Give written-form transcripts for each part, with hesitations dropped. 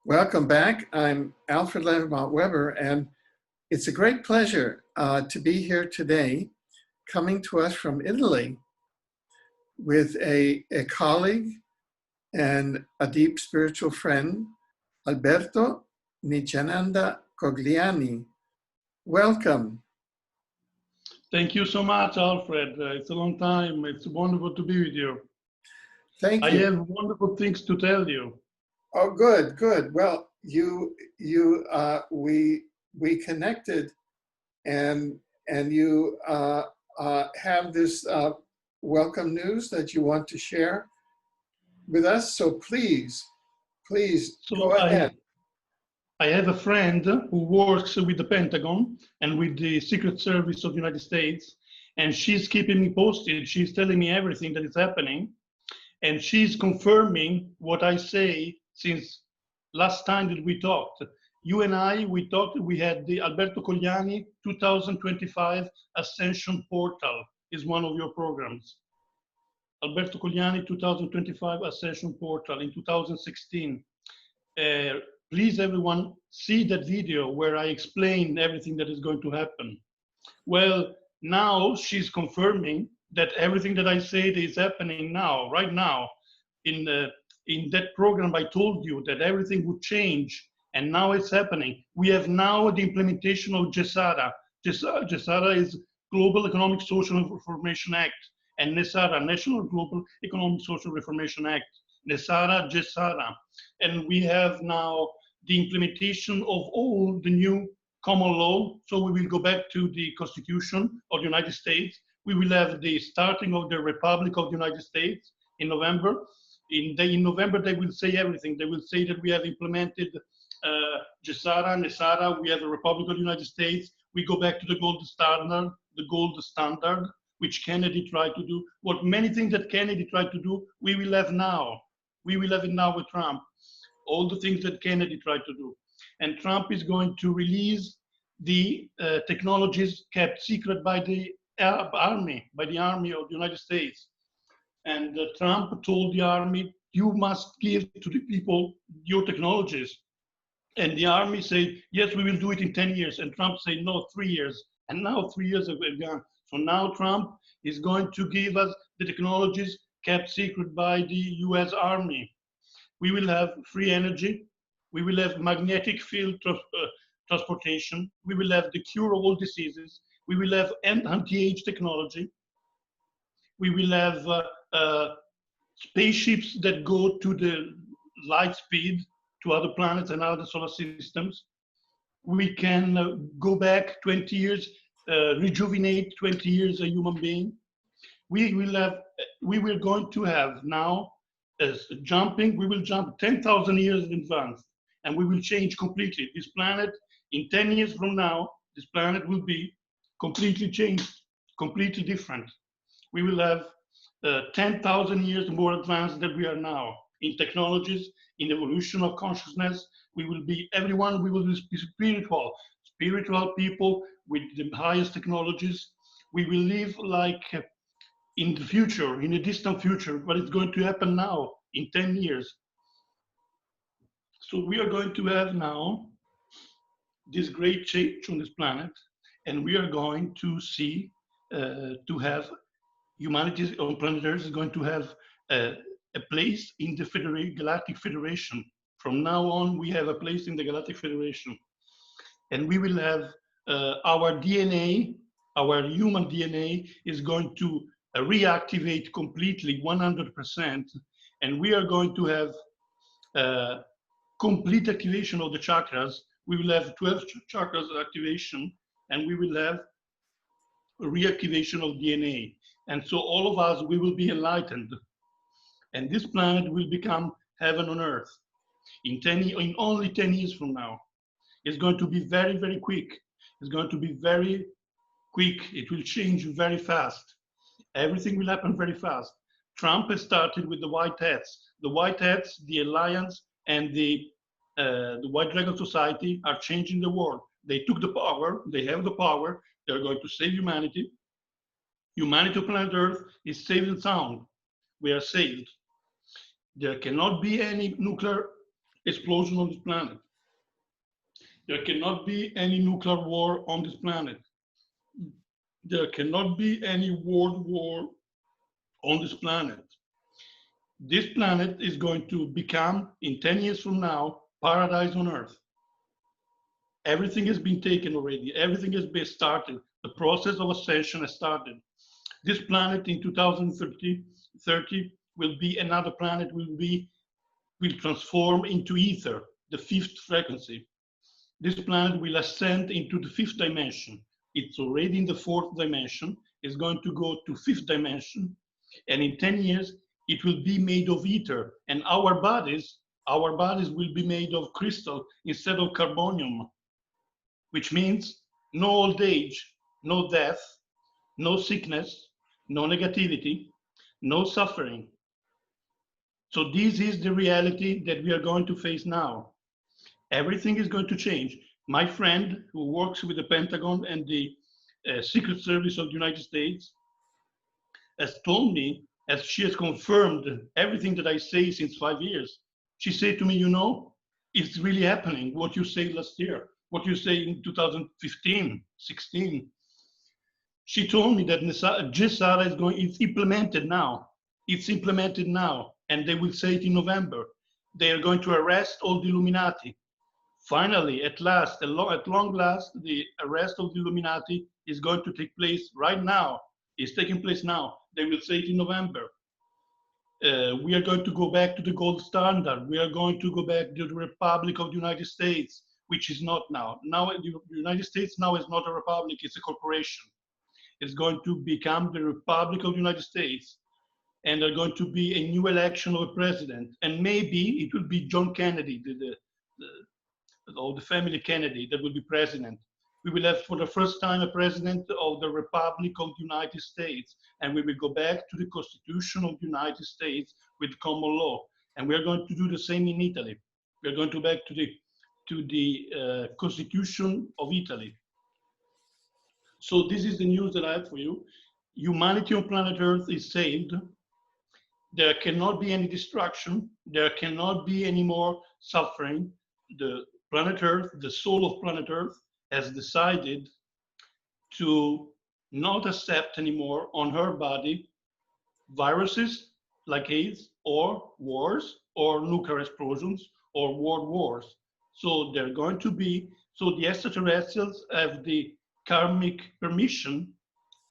Welcome back. I'm Alfred Lambremont Webre, and it's a great pleasure to be here today, coming to us from Italy with a colleague and a deep spiritual friend, Alberto Nityananda Cogliani. Welcome. Thank you so much, Alfred. It's a long time. It's wonderful to be with you. Thank you. I have wonderful things to tell you. Oh, good, good. Well, we connected, and you have this welcome news that you want to share with us. So please go ahead. I have a friend who works with the Pentagon and with the Secret Service of the United States, and she's keeping me posted. She's telling me everything that is happening, and she's confirming what I say since last time that we talked. You and I, we talked, we had the Alberto Cogliani 2025 Ascension Portal is one of your programs. Alberto Cogliani 2025 Ascension Portal in 2016. Please everyone see that video where I explain everything that is going to happen. Well, now she's confirming that everything that I said is happening now, right now. In that program, I told you that everything would change, and now it's happening. We have now the implementation of GESARA. GESARA is Global Economic Social Reformation Act, and NESARA, National Global Economic Social Reformation Act. NESARA, GESARA. And we have now the implementation of all the new common law. So we will go back to the Constitution of the United States. We will have the starting of the Republic of the United States in November. In November, they will say everything. They will say that we have implemented GESARA, NESARA, we have the Republic of the United States. We go back to the gold standard, which Kennedy tried to do. What many things that Kennedy tried to do, we will have now. We will have it now with Trump. All the things that Kennedy tried to do. And Trump is going to release the technologies kept secret by the army of the United States. And Trump told the army, you must give to the people your technologies. And the army said, yes, we will do it in 10 years. And Trump said, no, 3 years. And now 3 years have gone. So now Trump is going to give us the technologies kept secret by the US Army. We will have free energy. We will have magnetic field transportation. We will have the cure of all diseases. We will have anti-age technology. We will have spaceships that go to the light speed to other planets and other solar systems. We can go back 20 years, rejuvenate 20 years a human being. We will going to have now as jumping, we will jump 10,000 years in advance, and we will change completely. This planet, in 10 years from now, this planet will be completely changed, completely different. We will have 10,000 years more advanced than we are now in technologies, in evolution of consciousness. We will be, everyone, we will be spiritual people with the highest technologies. We will live like in the future, in a distant future, but it's going to happen now in 10 years. So we are going to have now this great change on this planet, and we are going to see, to have humanity on planet Earth is going to have a place in the Galactic Federation. From now on, we have a place in the Galactic Federation. And we will have our DNA, our human DNA is going to reactivate completely 100%, and we are going to have complete activation of the chakras. We will have 12 chakras activation, and we will have reactivation of DNA. And so all of us, we will be enlightened, and this planet will become heaven on earth in only 10 years from now. It's going to be very, very quick. It's going to be very quick. It will change very fast. Everything will happen very fast. Trump has started with the white hats. The white hats, the alliance, and the White Dragon Society are changing the world. They took the power. They have the power. They're going to save humanity. Humanity on planet Earth is safe and sound. We are saved. There cannot be any nuclear explosion on this planet. There cannot be any nuclear war on this planet. There cannot be any world war on this planet. This planet is going to become, in 10 years from now, paradise on earth. Everything has been taken already. Everything has been started. The process of ascension has started. This planet in 2030 will be another planet, will transform into ether, the fifth frequency. This planet will ascend into the fifth dimension. It's already in the fourth dimension. It's going to go to fifth dimension. And in 10 years, it will be made of ether. And our bodies will be made of crystal instead of carbonium, which means no old age, no death, no sickness, no negativity, no suffering. So this is the reality that we are going to face now. Everything is going to change. My friend who works with the Pentagon and the Secret Service of the United States has told me, as she has confirmed everything that I say since 5 years, she said to me, you know, it's really happening, what you said last year, what you say in 2015, 16. She told me that GSARA is going, it's implemented now. It's implemented now, and they will say it in November. They are going to arrest all the Illuminati. Finally, at last, at long last, the arrest of the Illuminati is going to take place right now. It's taking place now. They will say it in November. We are going to go back to the gold standard. We are going to go back to the Republic of the United States, which is not now. Now, the United States now is not a republic, it's a corporation. It's going to become the Republic of the United States. And there's going to be a new election of a president. And maybe it will be John Kennedy, the family Kennedy, that will be president. We will have for the first time a president of the Republic of the United States, and we will go back to the Constitution of the United States with common law. And we are going to do the same in Italy. We are going to back to the Constitution of Italy. So this is the news that I have for you. Humanity on planet Earth is saved. There cannot be any destruction. There cannot be any more suffering. The planet Earth, the soul of planet Earth, has decided to not accept anymore on her body viruses like AIDS or wars or nuclear explosions or world wars. So they're going to be, so the extraterrestrials have the karmic permission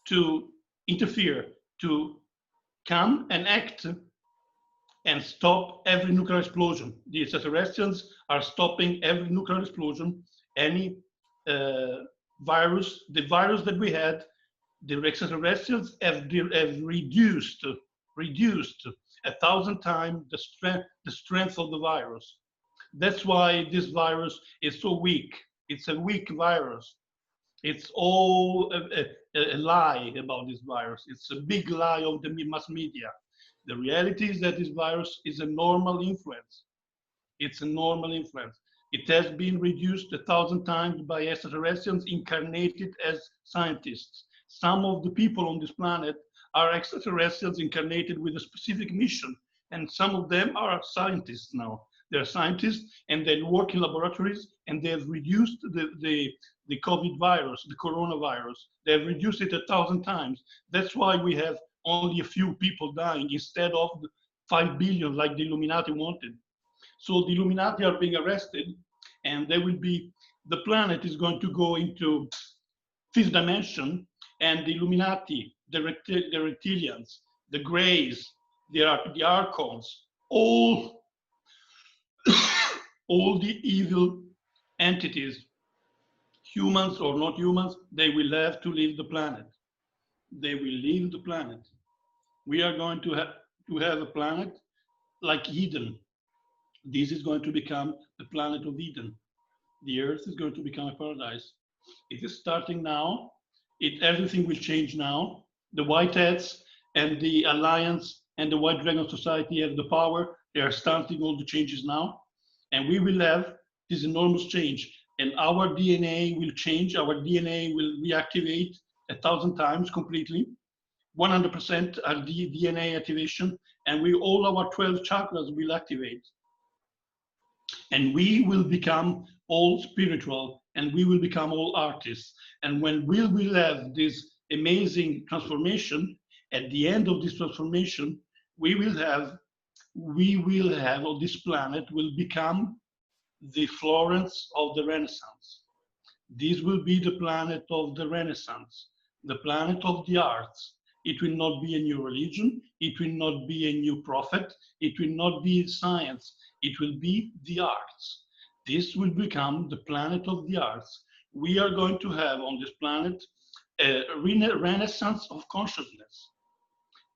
to interfere, to come and act and stop every nuclear explosion. The extraterrestrials are stopping every nuclear explosion, any virus, the virus that we had, the extraterrestrials have reduced 1,000 times the strength of the virus. That's why this virus is so weak. It's a weak virus. It's all a lie about this virus. It's a big lie of the mass media. The reality is that this virus is a normal influence. It's a normal influence. It has been reduced 1,000 times by extraterrestrials incarnated as scientists. Some of the people on this planet are extraterrestrials incarnated with a specific mission, and some of them are scientists now. They're scientists and they work in laboratories, and they have reduced the COVID virus, the coronavirus. They have reduced it 1,000 times. That's why we have only a few people dying instead of 5 billion like the Illuminati wanted. So the Illuminati are being arrested, and they will be, the planet is going to go into fifth dimension, and the Illuminati, the reptilians, the Greys, the Archons, all the evil entities, humans or not humans, they will have to leave the planet. They will leave the planet. We are going to have a planet like Eden. This is going to become the planet of Eden. The Earth is going to become a paradise. It is starting now. Everything will change now. The White Hats and the Alliance and the White Dragon Society have the power. They are starting all the changes now. And we will have this enormous change. And our DNA will change. Our DNA will reactivate 1,000 times completely. 100% are the DNA activation. And all our 12 chakras will activate. And we will become all spiritual, and we will become all artists. And when we will have this amazing transformation, at the end of this transformation, we will have, or this planet will become the Florence of the Renaissance. This will be the planet of the Renaissance, the planet of the arts. It will not be a new religion. It will not be a new prophet. It will not be science. It will be the arts. This will become the planet of the arts. We are going to have on this planet a renaissance of consciousness.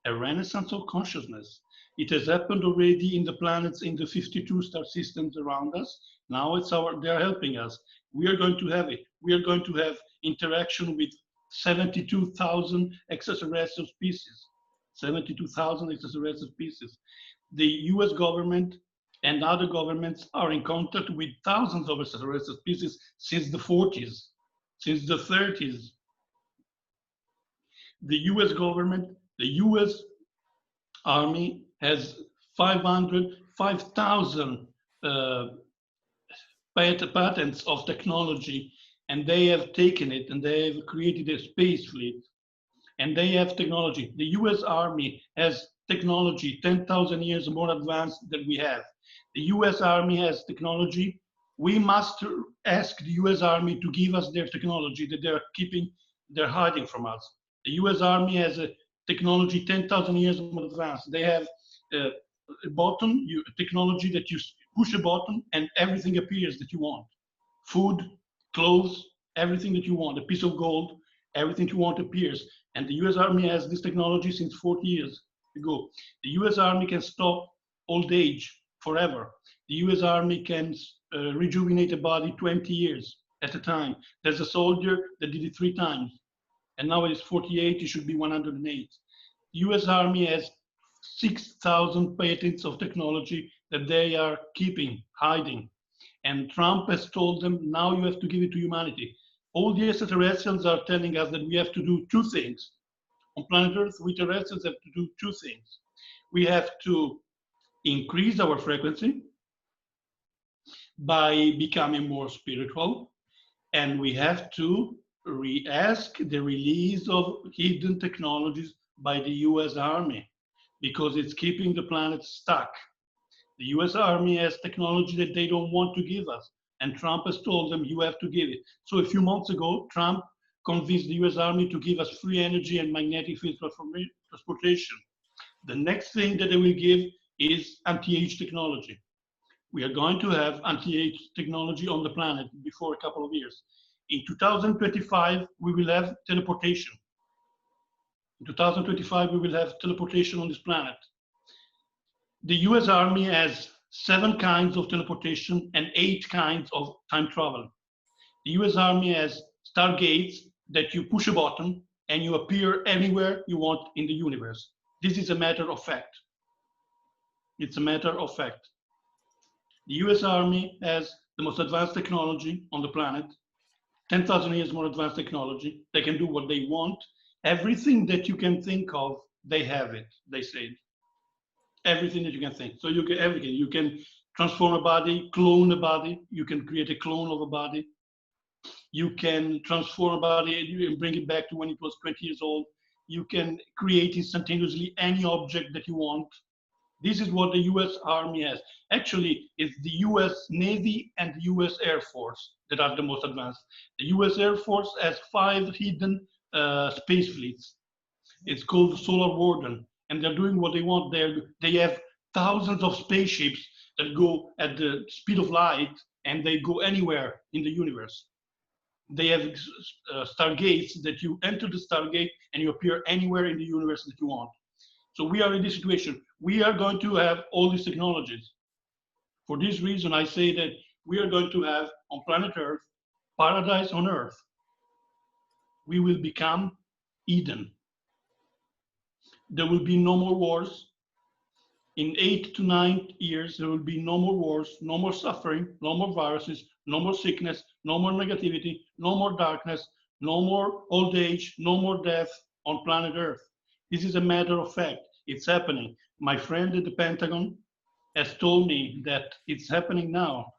A renaissance of consciousness. It has happened already in the planets in the 52 star systems around us. Now they're helping us. We are going to have it. We are going to have interaction with 72,000 extraterrestrial species. 72,000 extraterrestrial species. The US government and other governments are in contact with thousands of extraterrestrial species since the 40s, since the 30s. The US government, the US Army has 5,000 patents of technology, and they have taken it and they have created a space fleet, and they have technology. The US Army has technology 10,000 years more advanced than we have. The US Army has technology. We must ask the US Army to give us their technology that they're hiding from us. The US Army has a technology 10,000 years more advanced. They have a button, technology that you push a button and everything appears that you want. Food, clothes, everything that you want, a piece of gold, everything you want appears. And the US Army has this technology since 40 years ago. The US Army can stop old age forever. The US Army can rejuvenate a body 20 years at a time. There's a soldier that did it 3 times. And now it is 48, it should be 108. The US Army has 6,000 patents of technology that they are keeping, hiding. And Trump has told them, now you have to give it to humanity. All the extraterrestrials are telling us that we have to do 2 things. On planet Earth, we terrestrials have to do 2 things. We have to increase our frequency by becoming more spiritual, and we have to ask the release of hidden technologies by the US Army, because it's keeping the planet stuck. The US Army has technology that they don't want to give us, and Trump has told them, you have to give it. So a few months ago, Trump convinced the US Army to give us free energy and magnetic field transportation. The next thing that they will give is anti-age technology. We are going to have anti-age technology on the planet before a couple of years. In 2025, we will have teleportation. In 2025, we will have teleportation on this planet. The US Army has 7 kinds of teleportation and 8 kinds of time travel. The US Army has stargates that you push a button and you appear anywhere you want in the universe. This is a matter of fact. It's a matter of fact. The US Army has the most advanced technology on the planet, 10,000 years more advanced technology. They can do what they want. Everything that you can think of, they have it, they said. Everything that you can think. So you get everything. You can transform a body, clone a body. You can create a clone of a body. You can transform a body and bring it back to when it was 20 years old. You can create instantaneously any object that you want. This is what the US Army has. Actually, it's the US Navy and the US Air Force that are the most advanced. The US Air Force has 5 hidden space fleets. It's called Solar Warden, and they're doing what they want. They have thousands of spaceships that go at the speed of light, and they go anywhere in the universe. They have stargates that you enter the stargate and you appear anywhere in the universe that you want. So we are in this situation. We are going to have all these technologies. For this reason, I say that we are going to have on planet Earth, paradise on Earth. We will become Eden. There will be no more wars. In 8 to 9 years, there will be no more wars, no more suffering, no more viruses, no more sickness, no more negativity, no more darkness, no more old age, no more death on planet Earth. This is a matter of fact. It's happening. My friend at the Pentagon has told me that it's happening now.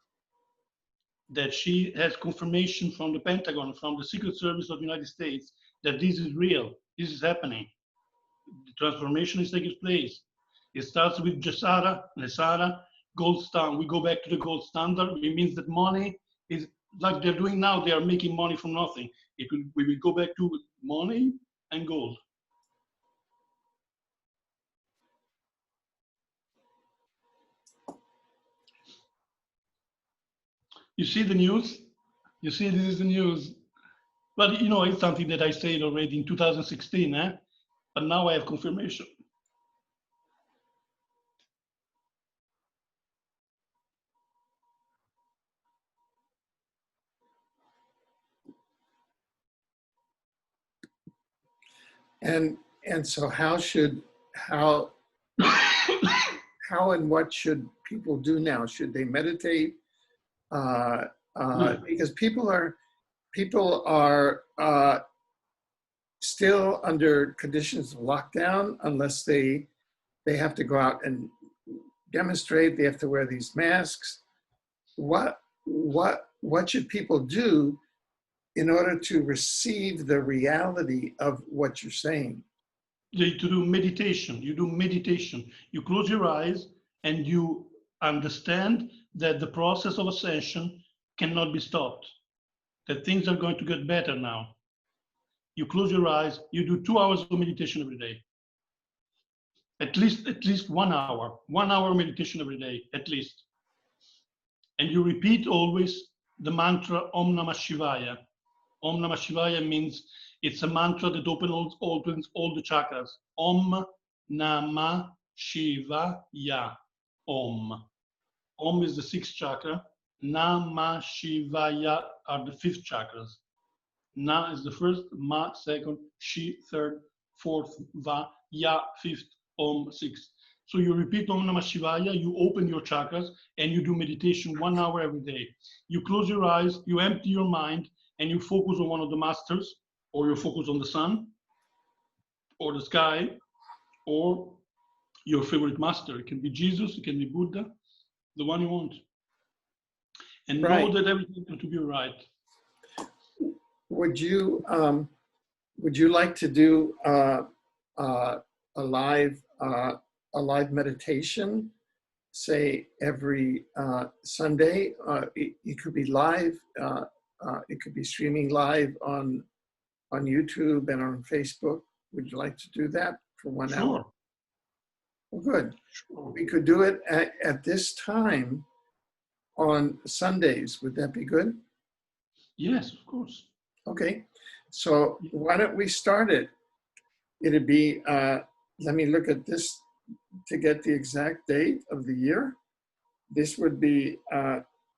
that she has confirmation from the Pentagon, from the Secret Service of the United States, that this is real, this is happening. The transformation is taking place. It starts with Jasara, Nesara, gold standard. We go back to the gold standard. It means that money is like they're doing now. They are making money from nothing. We will go back to money and gold. You see the news? You see, this is the news. But you know, it's something that I said already in 2016, but now I have confirmation. And so how and what should people do now? Should they meditate? Because people are still under conditions of lockdown unless they have to go out and demonstrate. They have to wear these masks. What should people do in order to receive the reality of what you're saying? To do meditation. You do meditation. You close your eyes and you understand that the process of ascension cannot be stopped, that things are going to get better now. You close your eyes, you do 2 hours of meditation every day. At least 1 hour. 1 hour meditation every day, at least. And you repeat always the mantra Om Namah Shivaya. Om Namah Shivaya means it's a mantra that opens all the chakras. Om Namah Shivaya. Om. Om is the 6th chakra. Namah Shivaya are the 5th chakras. Na is the 1st, Ma 2nd, Shi 3rd, 4th, Va, Ya 5th, Om 6th. So you repeat Om Namah Shivaya, you open your chakras, and you do meditation 1 hour every day. You close your eyes, you empty your mind, and you focus on one of the masters, or you focus on the sun, or the sky, or your favorite master. It can be Jesus, it can be Buddha, the one you want. And know that everything is going to be all right. Would you like to do a live meditation, say every Sunday? It could be live. It could be streaming live on YouTube and on Facebook. Would you like to do that for 1 hour? Well, good. Sure. We could do it at this time on Sundays. Would that be good? Yes, of course. Okay. So why don't we start it? It'd be, let me look at this to get the exact date of the year. This would be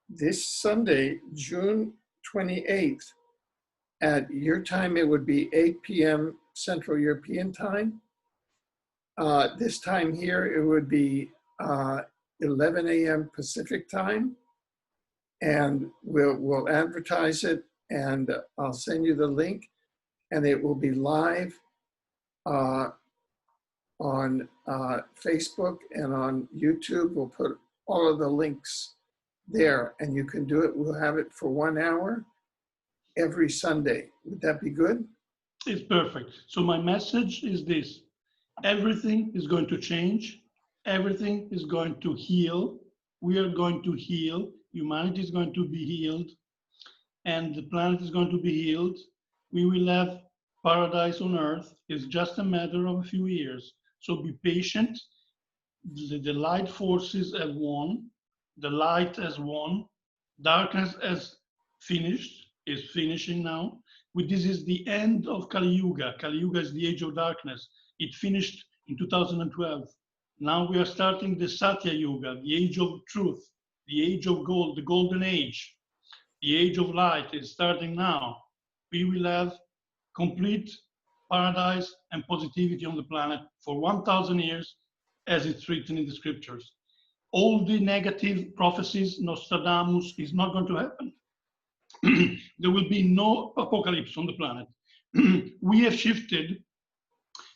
this Sunday, June 28th. At your time, it would be 8 p.m. Central European time. This time here, it would be 11 a.m. Pacific time. And we'll advertise it, and I'll send you the link, and it will be live on Facebook and on YouTube. We'll put all of the links there, and you can do it. We'll have it for 1 hour every Sunday. Would that be good? It's perfect. So my message is this: everything is going to change. Everything is going to heal. We are going to heal. Humanity is going to be healed, and the planet is going to be healed. We will have paradise on earth. It's just a matter of a few years. So be patient. The light forces have won. The light has won. Darkness has finished, is finishing now. This is the end of Kali Yuga. Kali Yuga is the age of darkness. It finished in 2012. Now we are starting the Satya Yuga, the age of truth, the age of gold, the golden age. The age of light is starting now. We will have complete paradise and positivity on the planet for 1,000 years, as it's written in the scriptures. All the negative prophecies, Nostradamus, is not going to happen. There will be no apocalypse on the planet. We have shifted,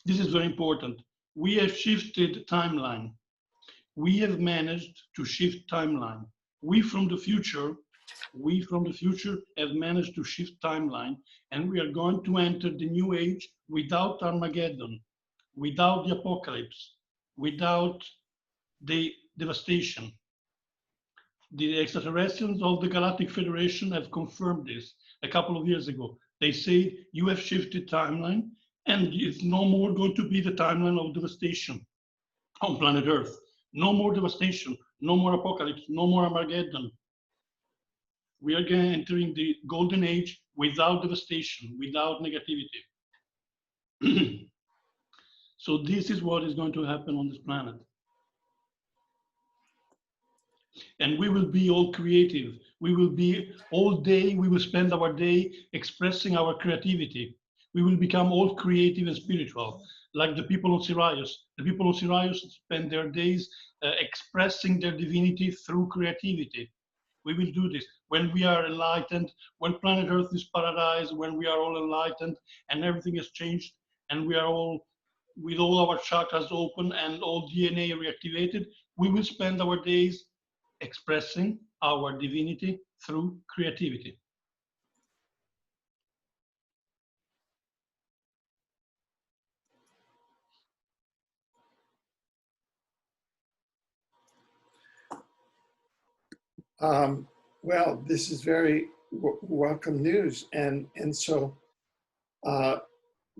this is very important, we have shifted timeline. We have managed to shift timeline. We from the future We from the future have managed to shift timeline, and we are going to enter the new age without Armageddon, without the apocalypse, without the devastation. The extraterrestrials of the Galactic Federation have confirmed this a couple of years ago. They say you have shifted timeline, and it's no more going to be the timeline of devastation on planet Earth. No more devastation, no more apocalypse, no more Armageddon. We are entering the golden age without devastation, without negativity. So this is what is going to happen on this planet. And we will be all creative. We will be all day, we will spend our day expressing our creativity. We will become all creative and spiritual, like the people of Sirius. The people of Sirius spend their days expressing their divinity through creativity. We will do this when we are enlightened, when planet Earth is paradise, when we are all enlightened and everything has changed and we are all with all our chakras open and all DNA reactivated, we will spend our days expressing our divinity through creativity. Well, this is very welcome news, and so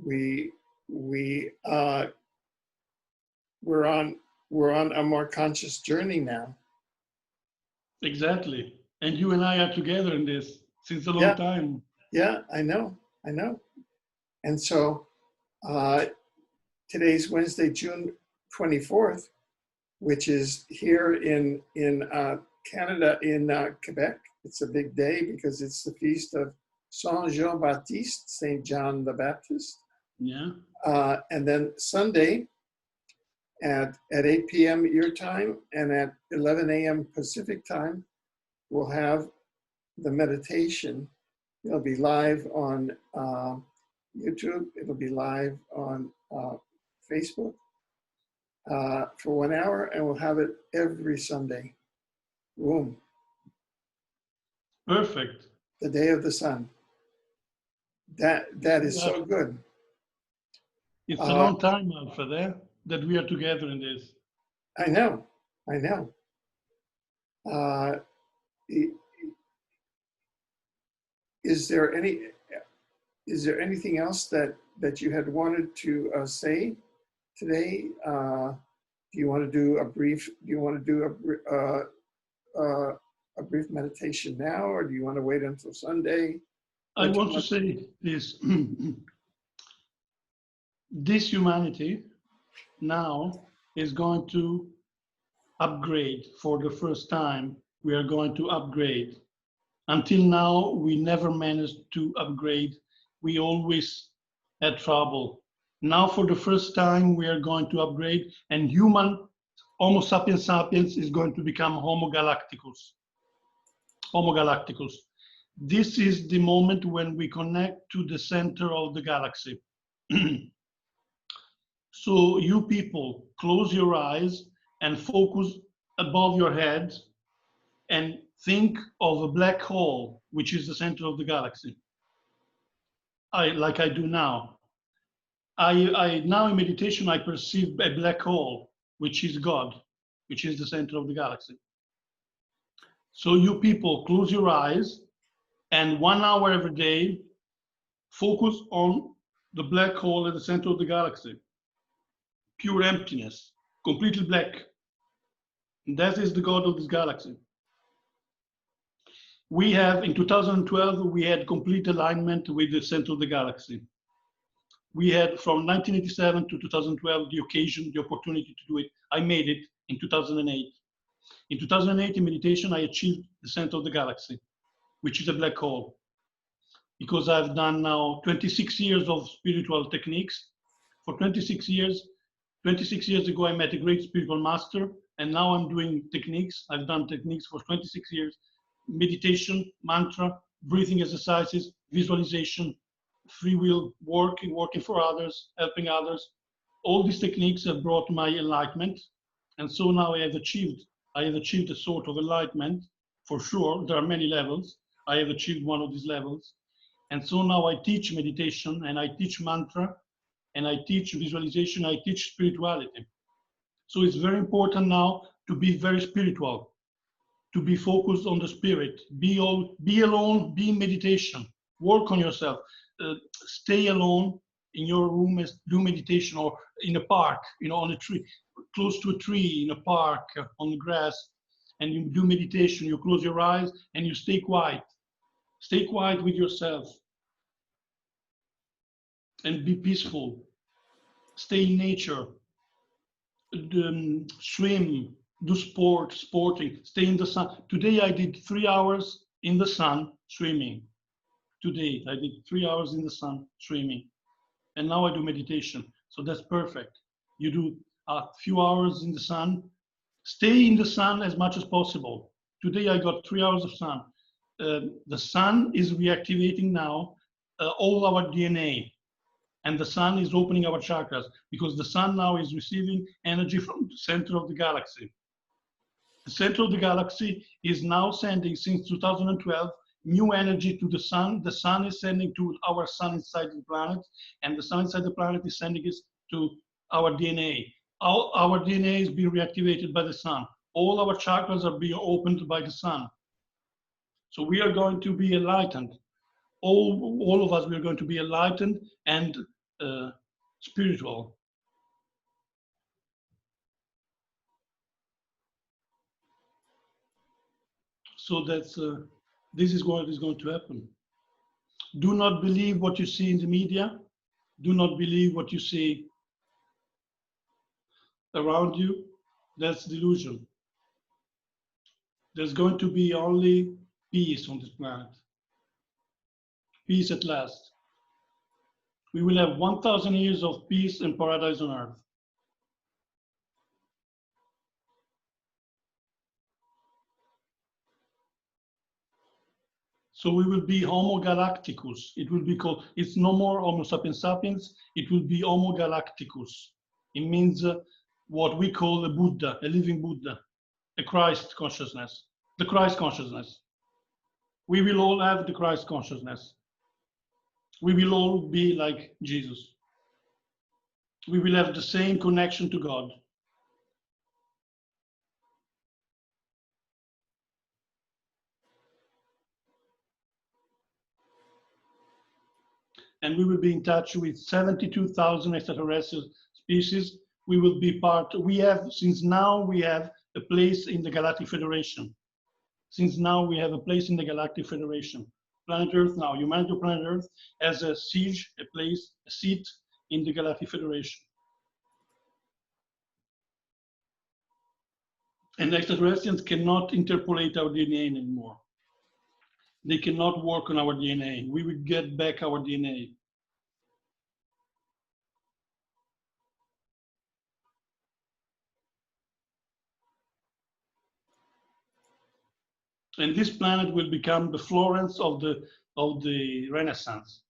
we're on a more conscious journey now. Exactly, and you and I are together in this since a long time. Yeah, I know. And so today's Wednesday, June 24th, which is here in Canada, in Quebec. It's a big day because it's the feast of Saint Jean Baptiste, Saint John the Baptist. Yeah. And then Sunday at 8 p.m. your time and at 11 a.m. Pacific time, we'll have the meditation. It'll be live on YouTube. It'll be live on Facebook for 1 hour, and we'll have it every Sunday. Boom. Perfect. The day of the sun. That is so good. It's a long time, Alfred, that we are together in this. I know. Is there anything else that you had wanted to say today? Do you want to do a brief meditation now, or do you want to wait until Sunday? I want to say this. This humanity now is going to upgrade for the first time. We are going to upgrade. Until now, we never managed to upgrade. We always had trouble. Now, for the first time, we are going to upgrade, and human Homo sapiens sapiens is going to become Homo galacticus. Homo galacticus. This is the moment when we connect to the center of the galaxy. So you people, close your eyes and focus above your head and think of a black hole, which is the center of the galaxy. Like I do now. Now in meditation, I perceive a black hole, which is God, which is the center of the galaxy. So you people, close your eyes and 1 hour every day, focus on the black hole at the center of the galaxy. Pure emptiness, completely black. And that is the God of this galaxy. We have, in 2012, we had complete alignment with the center of the galaxy. We had, from 1987 to 2012, the occasion, the opportunity to do it. I made it in 2008. In 2008, in meditation, I achieved the center of the galaxy, which is a black hole. Because I've done now 26 years of spiritual techniques. For 26 years ago, I met a great spiritual master, and now I'm doing techniques. I've done techniques for 26 years. Meditation, mantra, breathing exercises, visualization, free will, working for others, helping others. All these techniques have brought my enlightenment. And so now I have achieved a sort of enlightenment for sure. There are many levels. I have achieved one of these levels. And so now I teach meditation, and I teach mantra, and I teach visualization, I teach spirituality. So it's very important now to be very spiritual, to be focused on the spirit, be alone, be in meditation, work on yourself, stay alone in your room, do meditation, or in a park, on a tree, close to a tree, in a park, on the grass, and you do meditation, you close your eyes and you stay quiet. Stay quiet with yourself and be peaceful. Stay in nature, swim, do sporting, stay in the sun. Today I did 3 hours in the sun swimming. Today I did 3 hours in the sun swimming. And now I do meditation. So that's perfect. You do a few hours in the sun. Stay in the sun as much as possible. Today I got 3 hours of sun. The sun is reactivating now all our DNA. And the sun is opening our chakras, because the sun now is receiving energy from the center of the galaxy. The center of the galaxy is now sending, since 2012, new energy to the sun. The sun is sending to our sun inside the planet, and the sun inside the planet is sending it to our DNA. Our DNA is being reactivated by the sun. All our chakras are being opened by the sun. So we are going to be enlightened. All of us, we are going to be enlightened and spiritual. So that's this is what is going to happen. Do not believe what you see in the media. Do not believe what you see around you. That's delusion. There's going to be only peace on this planet. Peace at last. We will have 1,000 years of peace and paradise on earth. So we will be Homo Galacticus. It will be called, it's no more Homo sapiens sapiens, it will be Homo Galacticus. It means what we call a Buddha, a living Buddha, a Christ consciousness, the Christ consciousness. We will all have the Christ consciousness. We will all be like Jesus. We will have the same connection to God. And we will be in touch with 72,000 extraterrestrial species. We will be since now we have a place in the Galactic Federation. Since now we have a place in the Galactic Federation. Planet Earth now, humanity of planet Earth has a siege, a place, a seat in the Galactic Federation. And extraterrestrials cannot interpolate our DNA anymore. They cannot work on our DNA. We will get back our DNA. And this planet will become the Florence of the Renaissance.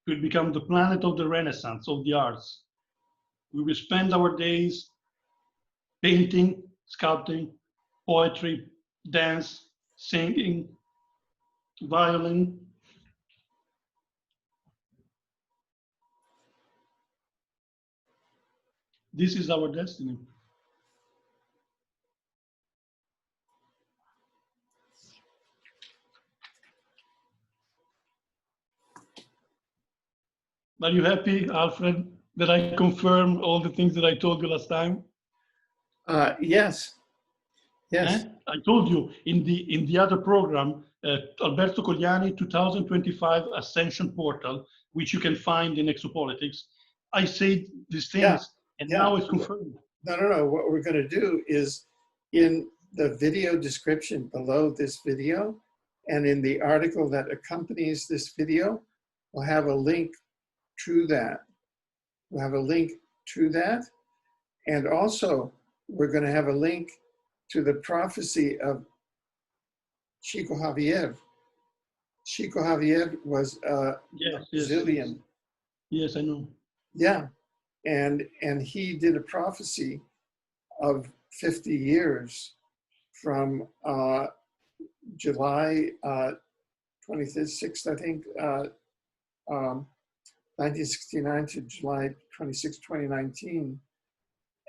It will become the planet of the Renaissance, of the arts. We will spend our days painting, sculpting, poetry, dance, singing, violin. This is our destiny. Are you happy, Alfred, that I confirmed all the things that I told you last time? Yes. Yes. I told you in the other program, Alberto Cogliani 2025 Ascension portal, which you can find in Exopolitics. I said these things, and now it's confirmed. No. What we're going to do is in the video description below this video, and in the article that accompanies this video, we'll have a link to that. We'll have a link to that. And also, we're going to have a link to the prophecy of Chico Xavier. Chico Xavier was a Brazilian. Yes, I know. Yeah, and he did a prophecy of 50 years from July 26th, I think, 1969 to July 26, 2019.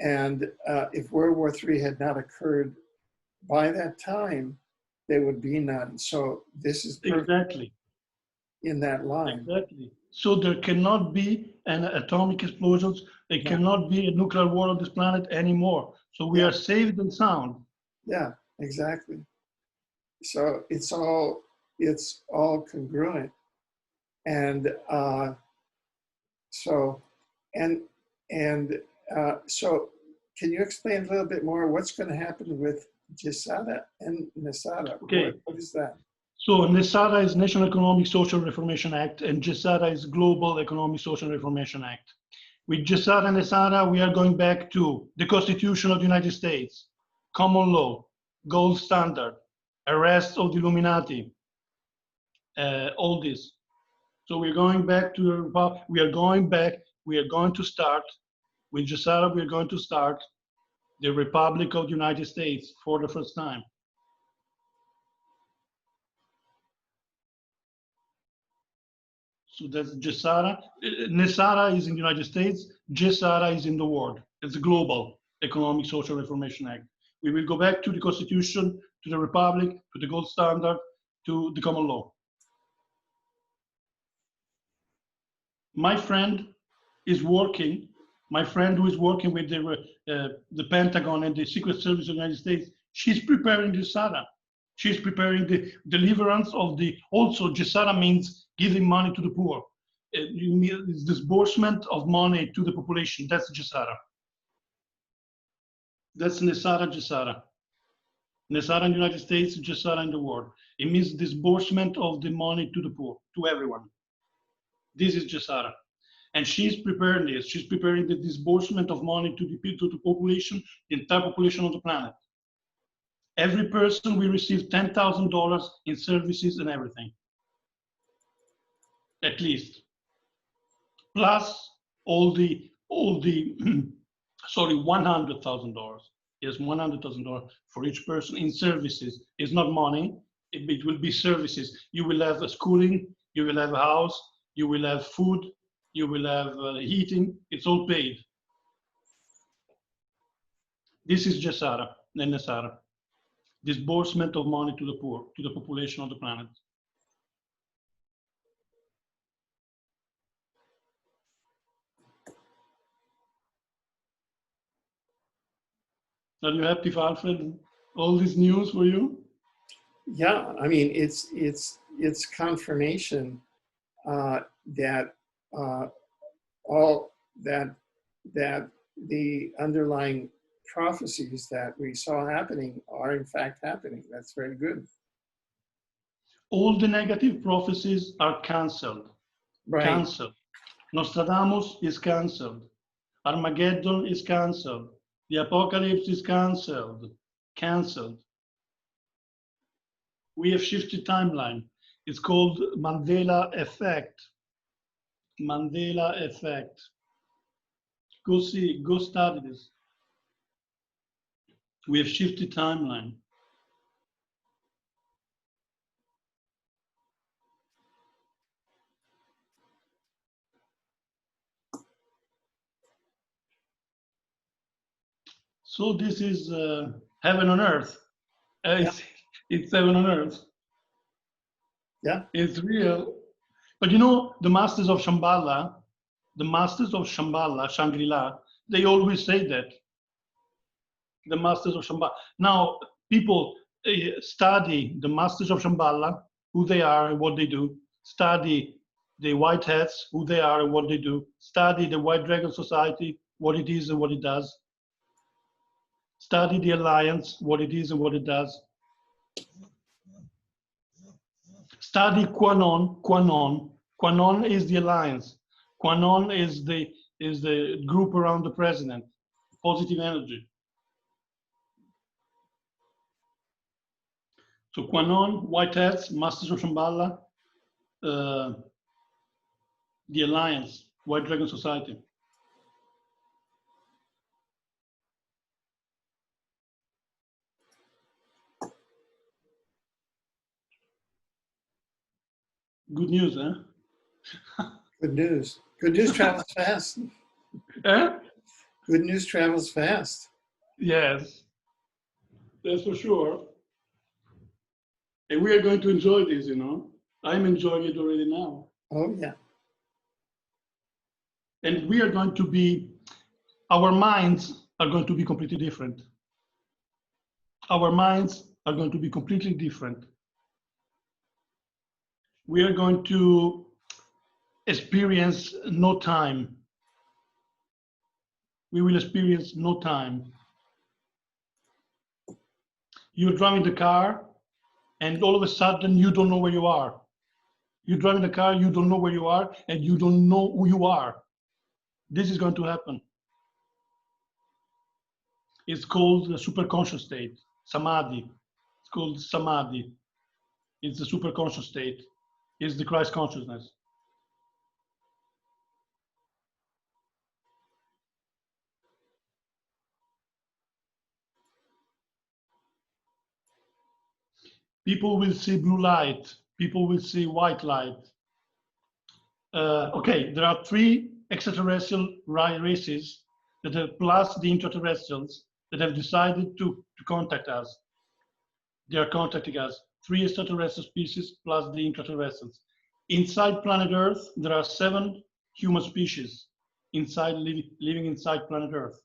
And if World War III had not occurred by that time, there would be none. So this is Exactly. in that line. Exactly. So there cannot be an atomic explosions. There cannot be a nuclear war on this planet anymore. So we are saved and sound. Yeah, exactly. So it's all congruent. And so can you explain a little bit more what's going to happen with Gisada and Nasada? Okay. What is that? So NESARA is National Economic Social Reformation Act, and GESARA is Global Economic Social Reformation Act. With GESARA and NESARA, we are going back to the Constitution of the United States, common law, gold standard, arrest of the Illuminati, all this. So we're going back to the Republic. We are going to start, with GESARA, we are going to start the Republic of the United States for the first time. So that's GESARA. NESARA is in the United States. GESARA is in the world. It's a global Economic Social Reformation Act. We will go back to the Constitution, to the Republic, to the gold standard, to the common law. My friend is working. My friend who is working with the Pentagon and the Secret Service of the United States, she's preparing GESARA. She's preparing the deliverance of the, also GESARA means giving money to the poor. It's disbursement of money to the population. That's GESARA. That's NESARA, GESARA. NESARA in the United States, GESARA in the world. It means disbursement of the money to the poor, to everyone. This is GESARA. And she's preparing this. She's preparing the disbursement of money to the population, the entire population of the planet. Every person will receive $10,000 in services and everything, at least. Plus all the sorry, $100,000. Yes, $100,000 for each person in services. It's not money. It will be services. You will have a schooling. You will have a house. You will have food. You will have heating. It's all paid. This is GESARA and NESARA. Disbursement of money to the poor, to the population of the planet. Are you happy, Alfred? All this news for you? Yeah, I mean it's confirmation that all that the underlying prophecies that we saw happening are in fact happening. That's very good. All the negative prophecies are cancelled. Right. Cancelled. Nostradamus is cancelled. Armageddon is cancelled. The apocalypse is cancelled. Cancelled. We have shifted timeline. It's called Mandela effect. Mandela effect. Go see, go study this. We have shifted timeline. So this is heaven on earth. It's heaven on earth. Yeah. It's real. But you know, the masters of Shambhala, Shangri-La, they always say that. The masters of Shambhala. Now, people study the masters of Shambhala, who they are and what they do. Study the white hats, who they are and what they do. Study the White Dragon Society, what it is and what it does. Study the Alliance, what it is and what it does. Study Quanon. Quanon is the Alliance. Quanon is the group around the president. Positive energy. So Quanon, White Hats, Masters of Shambhala, the Alliance, White Dragon Society. Good news, huh? Good news. Good news travels fast. Eh? Good news travels fast. Yes, that's for sure. And we are going to enjoy this, you know. I'm enjoying it already now. Oh, yeah. And we are going to be, our minds are going to be completely different. Our minds are going to be completely different. We are going to experience no time. We will experience no time. You're driving the car and all of a sudden you don't know where you are. You're driving the car, you don't know where you are, and you don't know who you are. This is going to happen. It's called the superconscious state, samadhi. It's called samadhi. It's the superconscious state. It's the Christ consciousness. People will see blue light. People will see white light. Okay, there are 3 extraterrestrial races that have, plus the intraterrestrials, that have decided to contact us. They are contacting us. 3 extraterrestrial species plus the intraterrestrials. Inside planet Earth, there are 7 human species inside living inside planet Earth.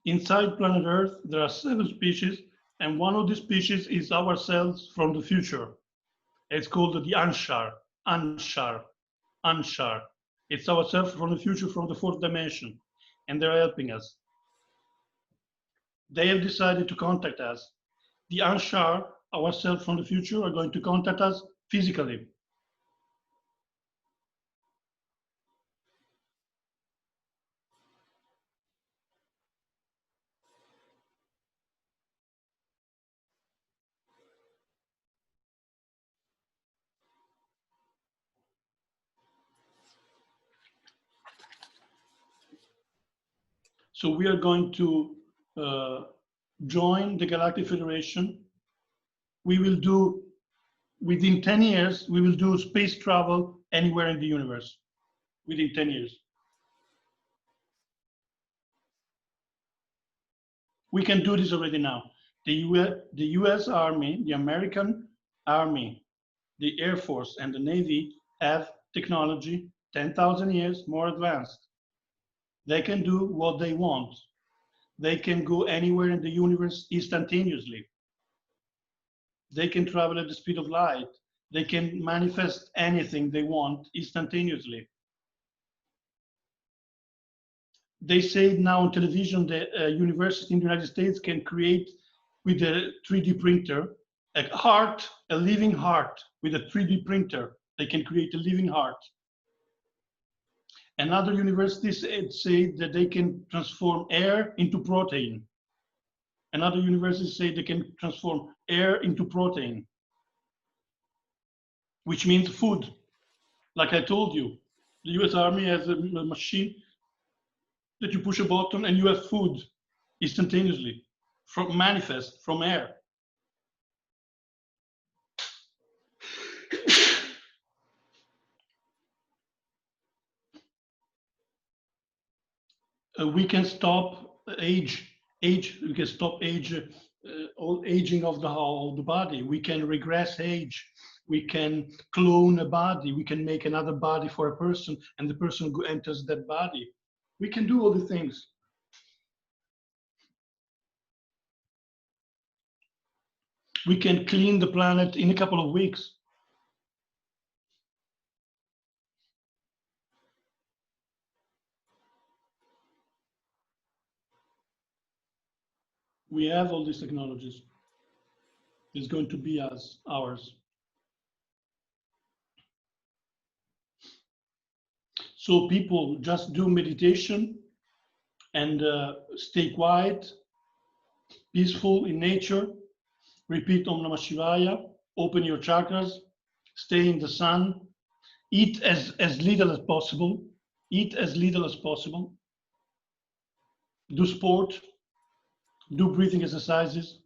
Inside planet Earth, there are 7 species, and one of the species is ourselves from the future. It's called the Anshar. Anshar. Anshar. It's ourselves from the future, from the 4th dimension, and they're helping us. They have decided to contact us. The Anshar, ourselves from the future, are going to contact us physically. So we are going to join the Galactic Federation. We will do, within 10 years, we will do space travel anywhere in the universe, within 10 years. We can do this already now. The US Army, the American Army, the Air Force, and the Navy have technology 10,000 years more advanced. They can do what they want. They can go anywhere in the universe instantaneously. They can travel at the speed of light. They can manifest anything they want instantaneously. They say now on television that universities in the United States can create with a 3D printer a heart, a living heart with a 3D printer. They can create a living heart. And other universities say that they can transform air into protein. And other universities say they can transform air into protein, which means food. Like I told you, the US Army has a machine that you push a button and you have food instantaneously, from manifest from air. We can stop age. We can stop aging of the body. We can regress age. We can clone a body. We can make another body for a person, and the person enters that body. We can do all the things. We can clean the planet in a couple of weeks. We have all these technologies. It's going to be ours. So people just do meditation and stay quiet, peaceful in nature, repeat Om Namah Shivaya, open your chakras, stay in the sun, eat as little as possible, eat as little as possible, do sport, do breathing exercises,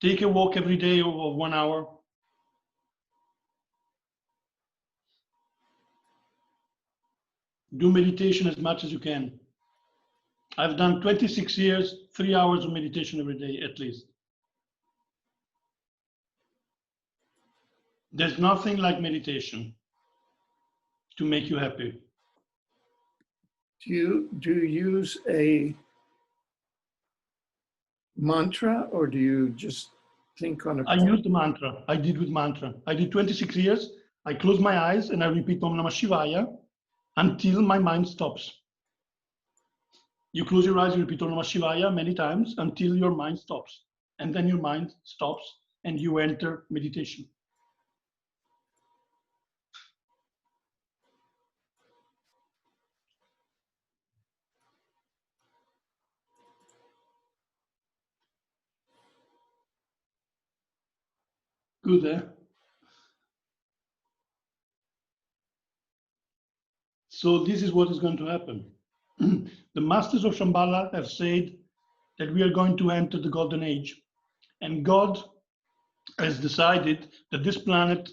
take a walk every day of 1 hour. Do meditation as much as you can. I've done 26 years, 3 hours of meditation every day at least. There's nothing like meditation to make you happy. Do you use a mantra, or do you just think on a I used the mantra. I did with mantra. I did 26 years. I close my eyes and I repeat Om Namah Shivaya until my mind stops. You close your eyes, you repeat Om Namah Shivaya many times until your mind stops. And then your mind stops and you enter meditation. Good, eh? So this is what is going to happen. The masters of Shambhala have said that we are going to enter the golden age. And God has decided that this planet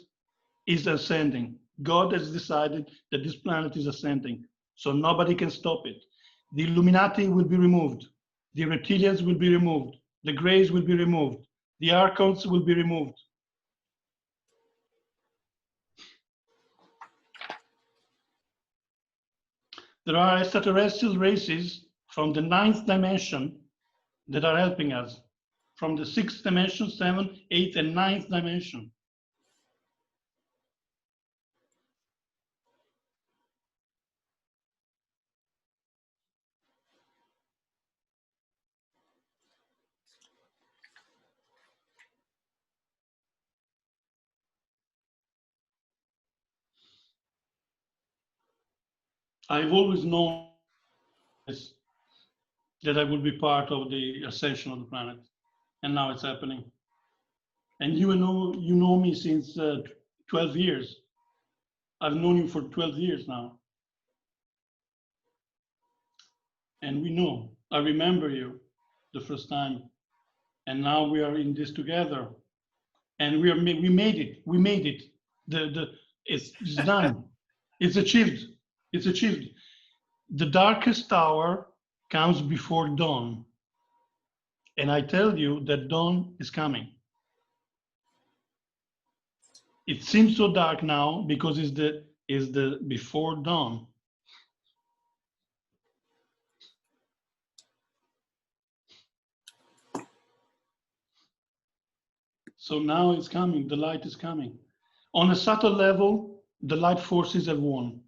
is ascending. God has decided that this planet is ascending. So nobody can stop it. The Illuminati will be removed. The reptilians will be removed. The Greys will be removed. The Archons will be removed. There are extraterrestrial races from the 9th dimension that are helping us. From the 6th dimension, 7th, 8th, and 9th dimension. I've always known this, that I would be part of the ascension of the planet, and now it's happening. And you know me since 12 years. I've known you for 12 years now. And we know, I remember you the first time. And now we are in this together. And we made it. We made it. It's done. It's achieved. It's achieved. The darkest hour comes before dawn. And I tell you that dawn is coming. It seems so dark now because it's the before dawn. So now it's coming, the light is coming. On a subtle level, the light forces have won.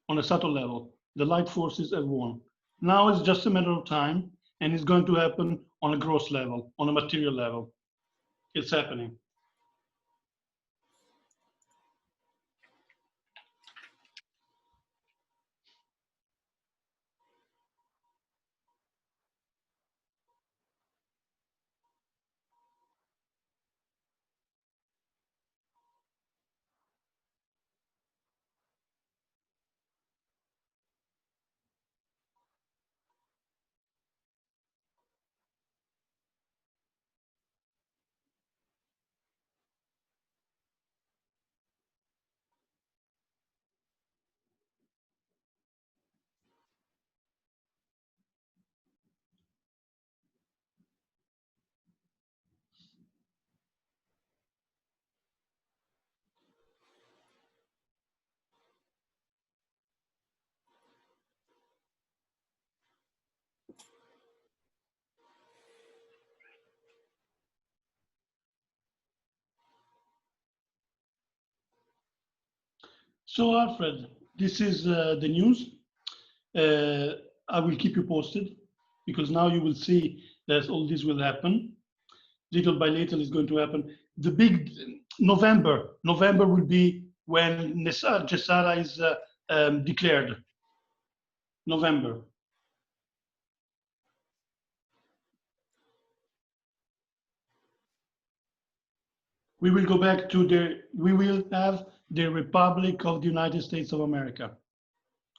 On a subtle level, the light forces have won. Now it's just a matter of time, and it's going to happen on a gross level, on a material level. It's happening. So Alfred, this is the news. I will keep you posted because now you will see that all this will happen. Little by little is going to happen. The big November will be when Gesara is declared. November. We will go back to we will have the Republic of the United States of America.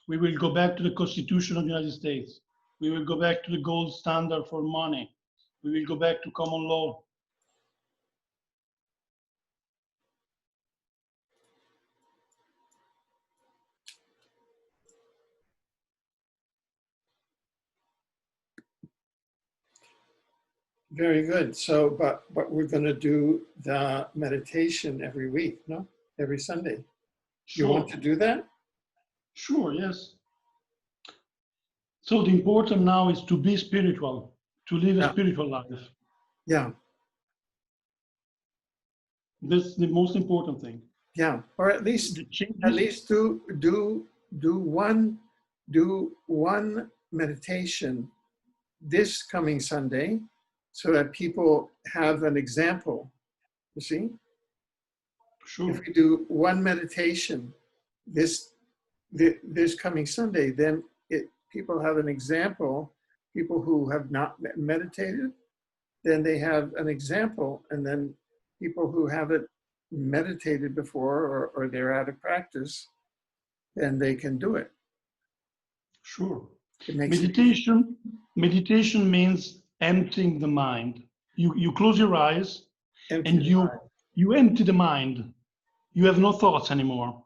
We will go back to the Constitution of the United States. We will go back to the gold standard for money. We will go back to common law. Very good. So, but we're going to do the meditation every week, no? Every Sunday. You want to do that? Sure, yes. So the important now is to be spiritual, to live a spiritual life. Yeah. That's the most important thing. Yeah, or at least do one meditation this coming Sunday, so that people have an example. You see, sure. If we do one meditation this coming Sunday, then people have an example. People who have not meditated, then they have an example, and then people who haven't meditated before or they're out of practice, then they can do it. Sure. Meditation means emptying the mind. You close your eyes and you empty the mind. You have no thoughts anymore.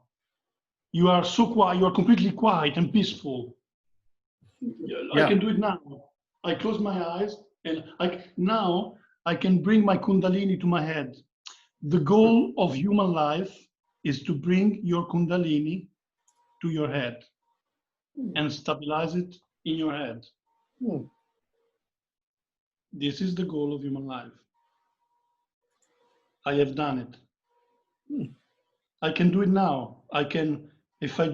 You are so quiet, you are completely quiet and peaceful. I can do it now. I close my eyes and now I can bring my Kundalini to my head. The goal of human life is to bring your Kundalini to your head and stabilize it in your head. This is the goal of human life. I have done it. I can do it now. I can, if I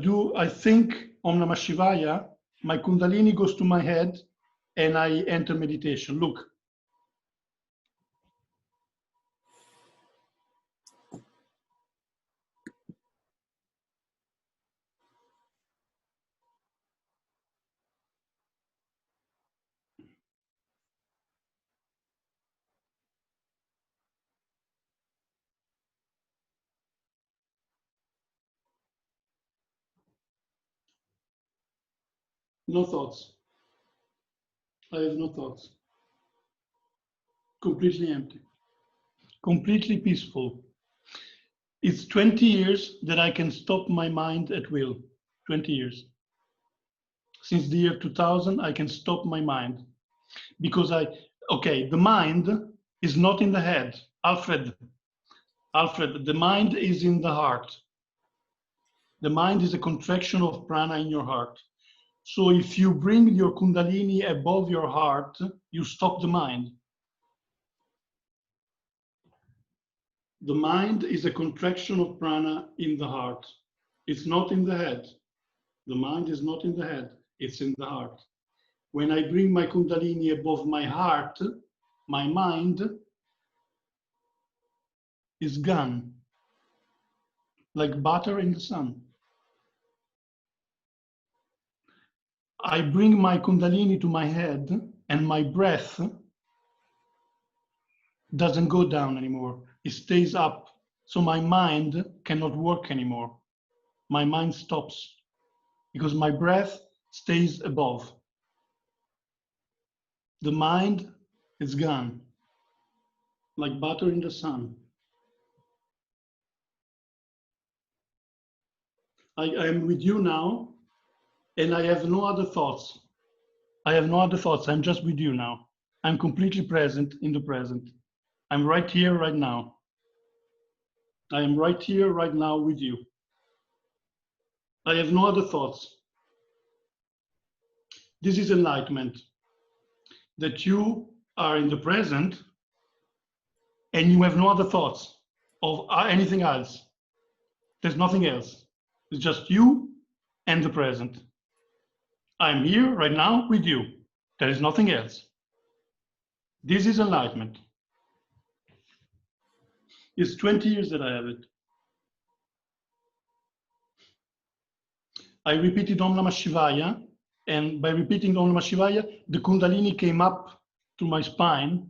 think Om Namah Shivaya, my Kundalini goes to my head and I enter meditation. Look. No thoughts. I have no thoughts. Completely empty. Completely peaceful. It's 20 years that I can stop my mind at will. 20 years. Since the year 2000, I can stop my mind. Because the mind is not in the head. Alfred, the mind is in the heart. The mind is a contraction of prana in your heart. So if you bring your Kundalini above your heart, you stop the mind. The mind is a contraction of prana in the heart. It's not in the head. The mind is not in the head, it's in the heart. When I bring my Kundalini above my heart, my mind is gone, like butter in the sun. I bring my Kundalini to my head and my breath doesn't go down anymore. It stays up. So my mind cannot work anymore. My mind stops because my breath stays above. The mind is gone, like butter in the sun. I am with you now, and I have no other thoughts. I have no other thoughts. I'm just with you now. I'm completely present in the present. I'm right here, right now. I am right here, right now with you. I have no other thoughts. This is enlightenment. That you are in the present and you have no other thoughts of anything else. There's nothing else. It's just you and the present. I'm here right now with you. There is nothing else. This is enlightenment. It's 20 years that I have it. I repeated Om Namah Shivaya, and by repeating Om Namah Shivaya, the Kundalini came up to my spine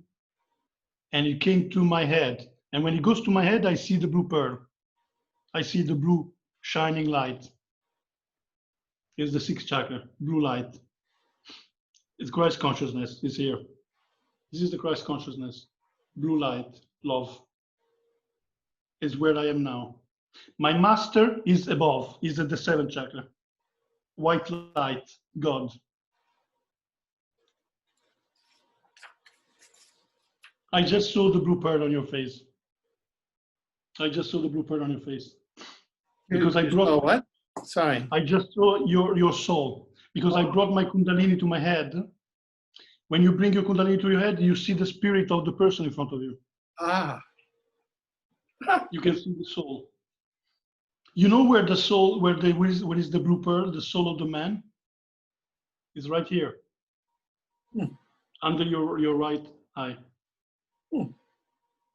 and it came to my head. And when it goes to my head, I see the blue pearl. I see the blue shining light. It's the sixth chakra, blue light. It's Christ consciousness is here. This is the Christ consciousness. Blue light, love, is where I am now. My master is above, is at the seventh chakra. White light, God. I just saw the blue pearl on your face. I just saw the blue pearl on your face. Because I brought. Oh, what? Sorry. I just saw your soul. Because I brought my Kundalini to my head. When you bring your Kundalini to your head, you see the spirit of the person in front of you. Ah. You can see the soul. You know where the soul, where is the blue pearl, the soul of the man? Is right here. Under your right eye.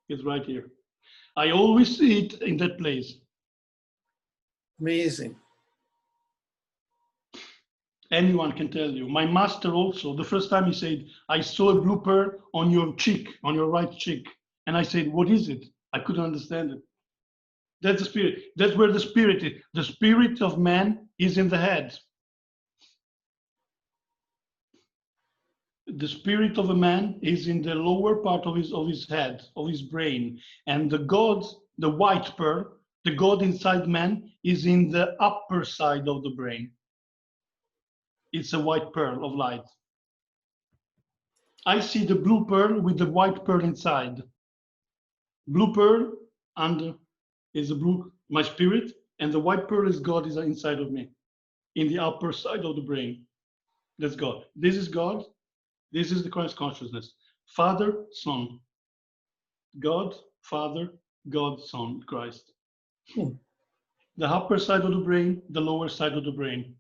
It's right here. I always see it in that place. Amazing. Anyone can tell you. My master also, the first time he said, I saw a blue pearl on your cheek, on your right cheek. And I said, what is it? I couldn't understand it. That's the spirit. That's where the spirit is. The spirit of man is in the head. The spirit of a man is in the lower part of his head, of his brain. And the God, the white pearl, the God inside man is in the upper side of the brain. It's a white pearl of light. I see the blue pearl with the white pearl inside. Blue pearl under is the blue, my spirit, and the white pearl is God is inside of me, in the upper side of the brain. That's God. This is God. This is the Christ consciousness. Father, Son. God, Father, God, Son, Christ. The upper side of the brain, the lower side of the brain.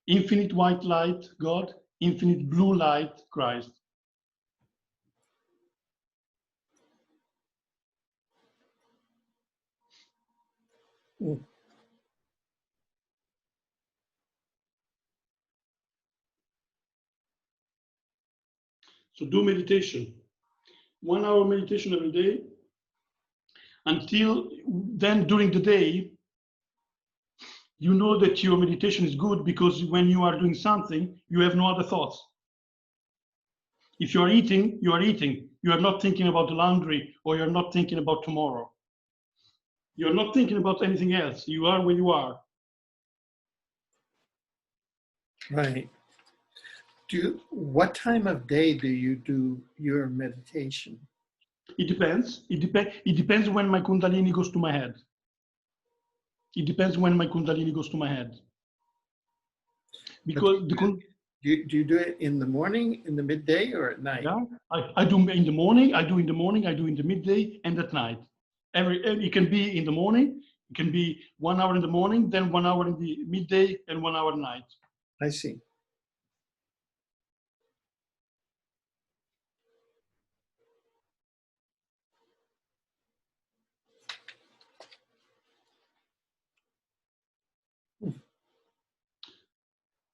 Infinite white light, God. Infinite blue light, Christ. So do meditation. 1 hour meditation every day. Until then, during the day, you know that your meditation is good because when you are doing something, you have no other thoughts. If you are eating, you are eating. You are not thinking about the laundry or you're not thinking about tomorrow. You're not thinking about anything else. You are where you are. Right. What time of day do you do your meditation? It depends. It depends when my Kundalini goes to my head. It depends when my Kundalini goes to my head. Because do you do it in the morning, in the midday, or at night? Yeah, I do in the morning. I do in the morning. I do in the midday and at night. It can be in the morning. It can be 1 hour in the morning, then 1 hour in the midday, and 1 hour at night. I see.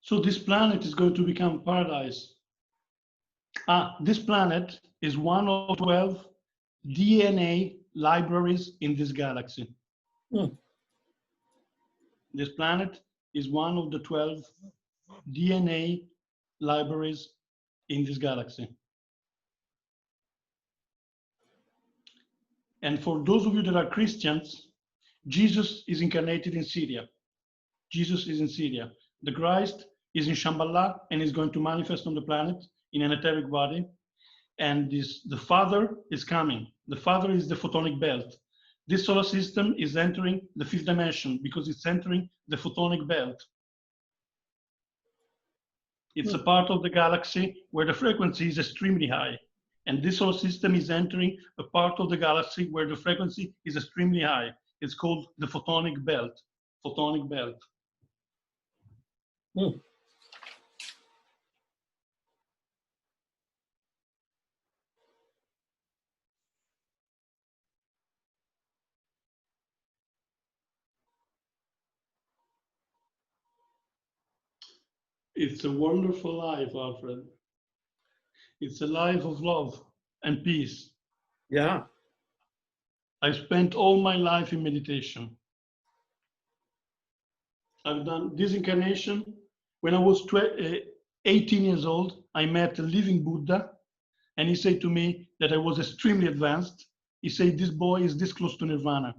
So this planet is going to become paradise. This planet is one of 12 DNA libraries in this galaxy. This planet is one of the 12 DNA libraries in this galaxy. And for those of you that are Christians, Jesus is incarnated in Syria. Jesus is in Syria. The Christ is in Shambhala and is going to manifest on the planet in an etheric body. And the Father is coming. The Father is the photonic belt. This solar system is entering the fifth dimension because it's entering the photonic belt. It's a part of the galaxy where the frequency is extremely high. And this solar system is entering a part of the galaxy where the frequency is extremely high. It's called the photonic belt. Photonic belt. It's a wonderful life, Alfred. It's a life of love and peace. Yeah. I spent all my life in meditation. I've done this incarnation. When I was 18 years old, I met a living Buddha, and he said to me that I was extremely advanced. He said, this boy is this close to nirvana.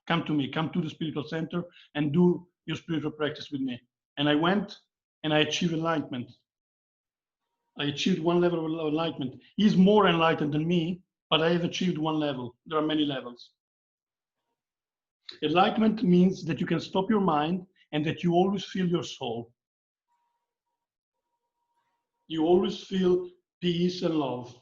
Come to me, come to the spiritual center and do your spiritual practice with me. And I went and I achieved enlightenment. I achieved one level of enlightenment. He's more enlightened than me, but I have achieved one level. There are many levels. Enlightenment means that you can stop your mind and that you always feel your soul. You always feel peace and love.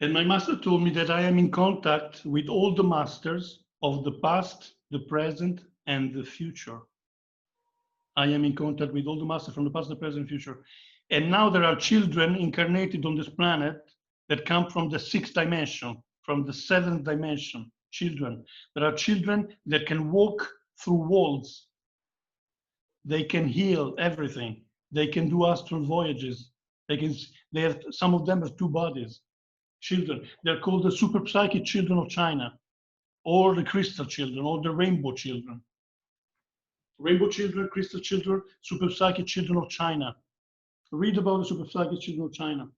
And my master told me that I am in contact with all the masters of the past, the present, and the future. I am in contact with all the masters from the past, the present, and future. And now there are children incarnated on this planet that come from the sixth dimension, from the seventh dimension, children. There are children that can walk through walls. They can heal everything. They can do astral voyages. Some of them have two bodies. Children. They're called the super psychic children of China, or the crystal children, or the rainbow children. Rainbow children, crystal children, super psychic children of China. Read about the super psychic children of China.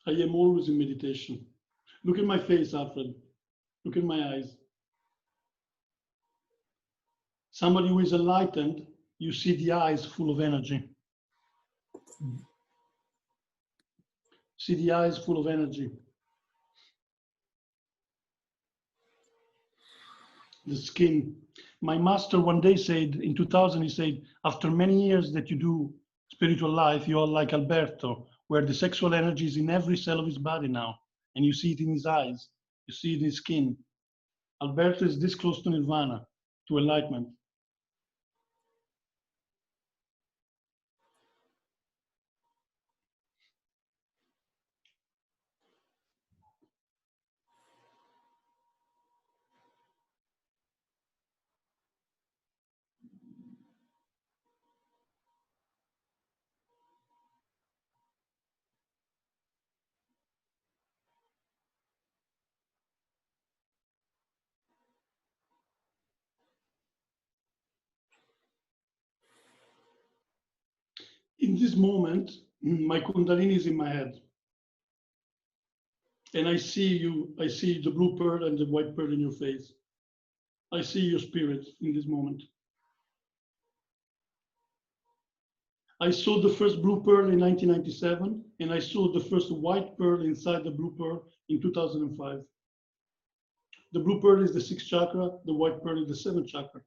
I am always in meditation. Look at my face, Alfred. Look at my eyes. Somebody who is enlightened, you see the eyes full of energy. See the eyes full of energy. The skin. My master one day said, in 2000, he said, after many years that you do spiritual life, you are like Alberto, where the sexual energy is in every cell of his body now. And you see it in his eyes, you see it in his skin. Alberto is this close to nirvana, to enlightenment. In this moment, my Kundalini is in my head. And I see you, I see the blue pearl and the white pearl in your face. I see your spirit in this moment. I saw the first blue pearl in 1997, and I saw the first white pearl inside the blue pearl in 2005. The blue pearl is the sixth chakra, the white pearl is the seventh chakra.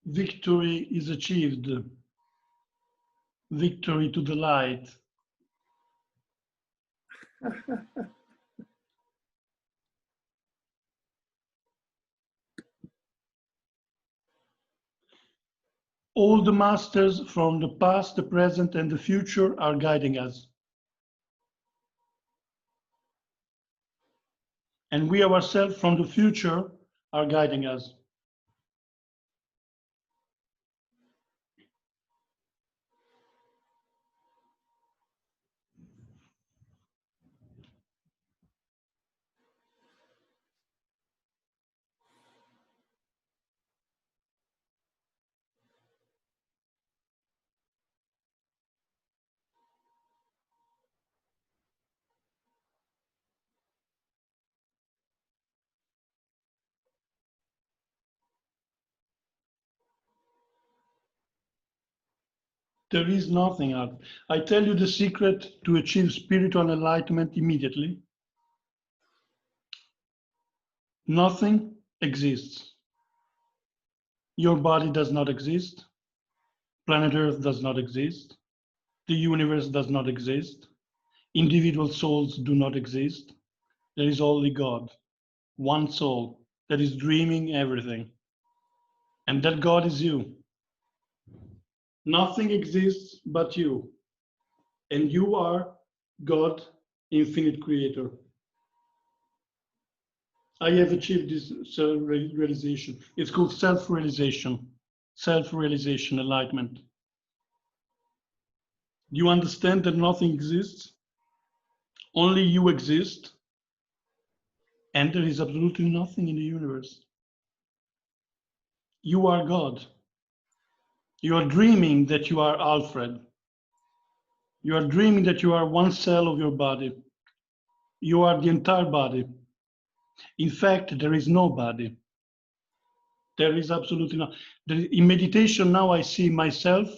Victory is achieved. Victory to the light. All the masters from the past, the present, and the future are guiding us. And we ourselves from the future are guiding us. There is nothing out. I tell you the secret to achieve spiritual enlightenment immediately. Nothing exists. Your body does not exist. Planet Earth does not exist. The universe does not exist. Individual souls do not exist. There is only God, one soul that is dreaming everything. And that God is you. Nothing exists but you. And you are God, infinite creator. I have achieved this realization. It's called self-realization, self-realization, enlightenment. You understand that nothing exists, only you exist, and there is absolutely nothing in the universe. You are God. You are dreaming that you are Alfred. You are dreaming that you are one cell of your body. You are the entire body. In fact, there is no body. There is absolutely no. In meditation now I see myself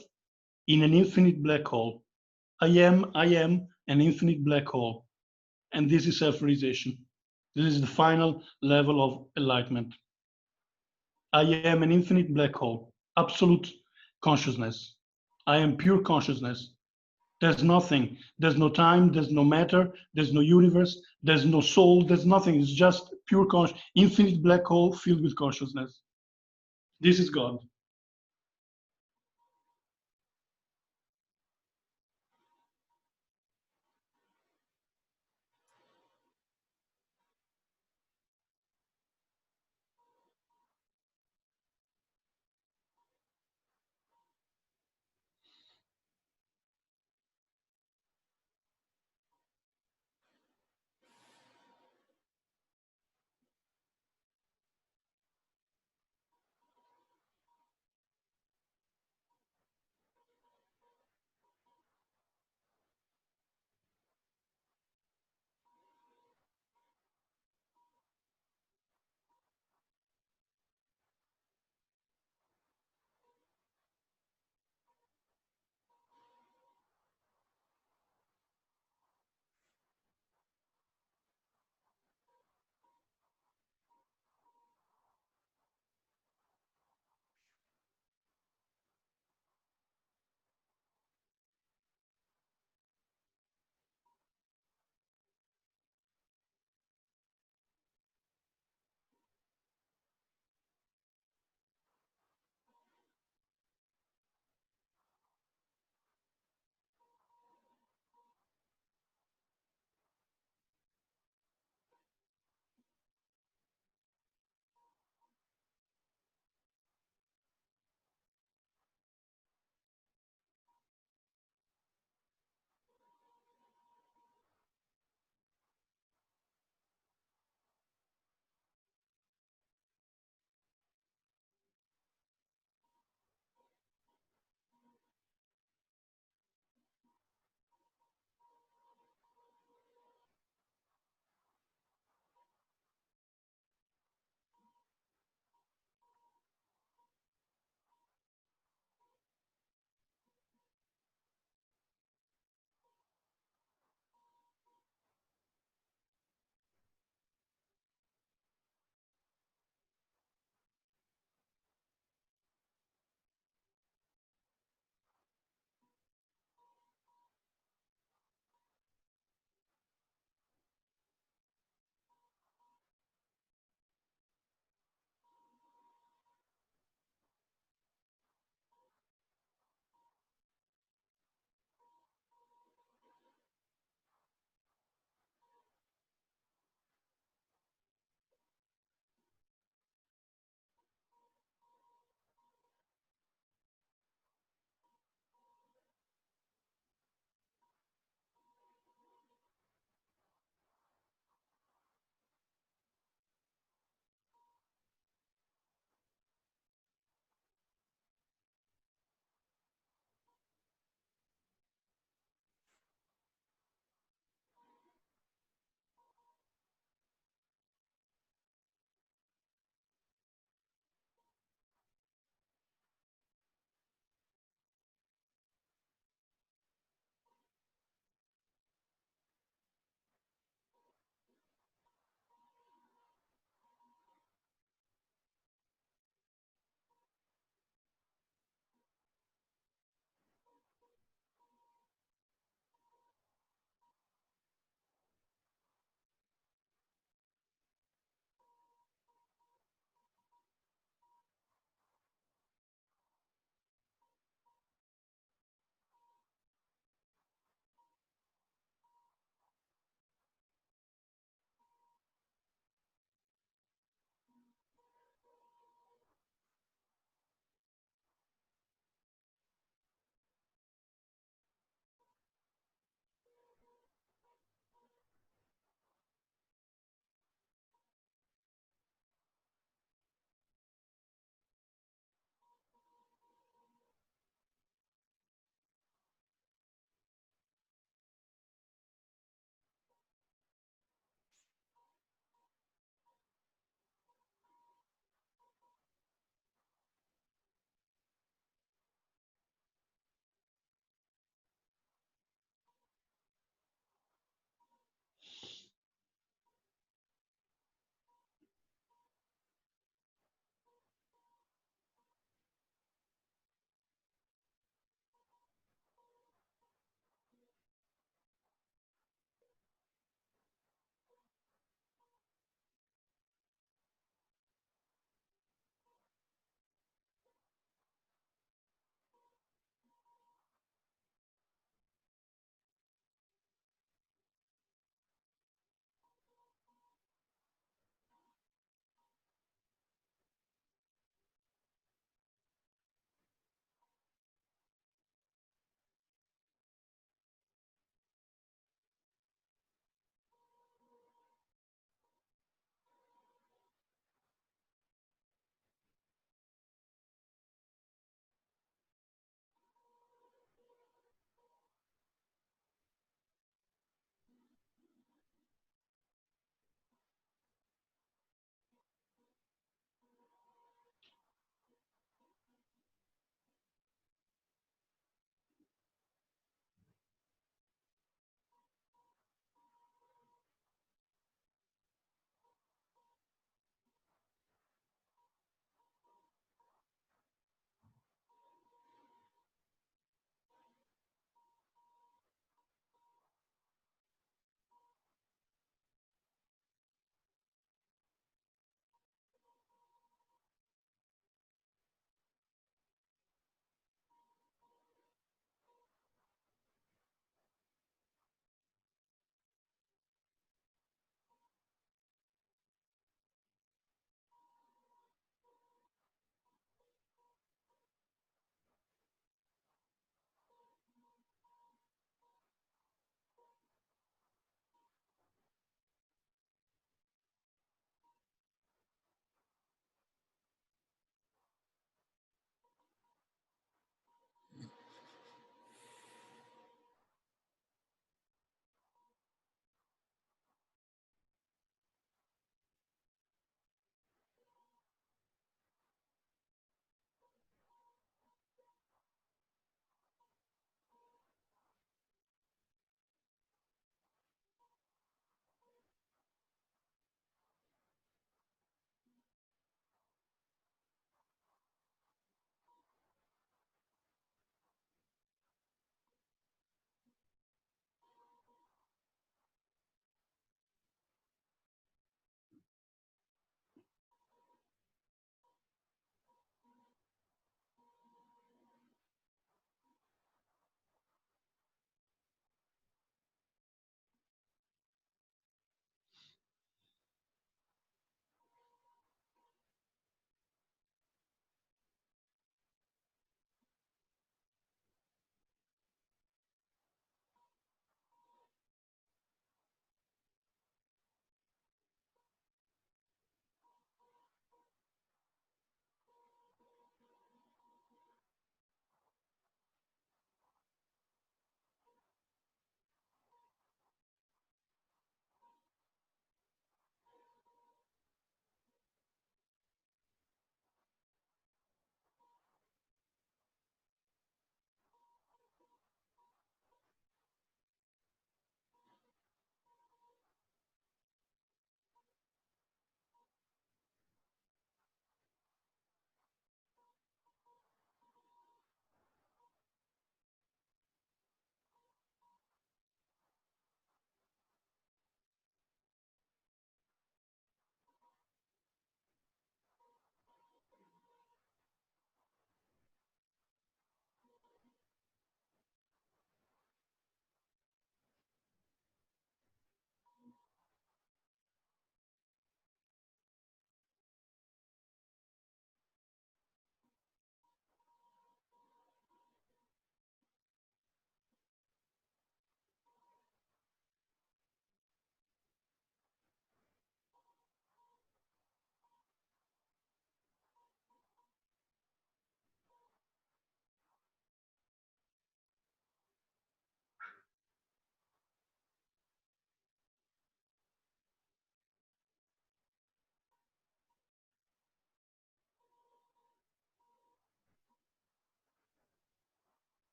in an infinite black hole. I am an infinite black hole. And this is self-realization. This is the final level of enlightenment. I am an infinite black hole, absolute consciousness. I am pure consciousness. There's nothing. There's no time. There's no matter. There's no universe. There's no soul. There's nothing. It's just pure infinite black hole filled with consciousness. This is God.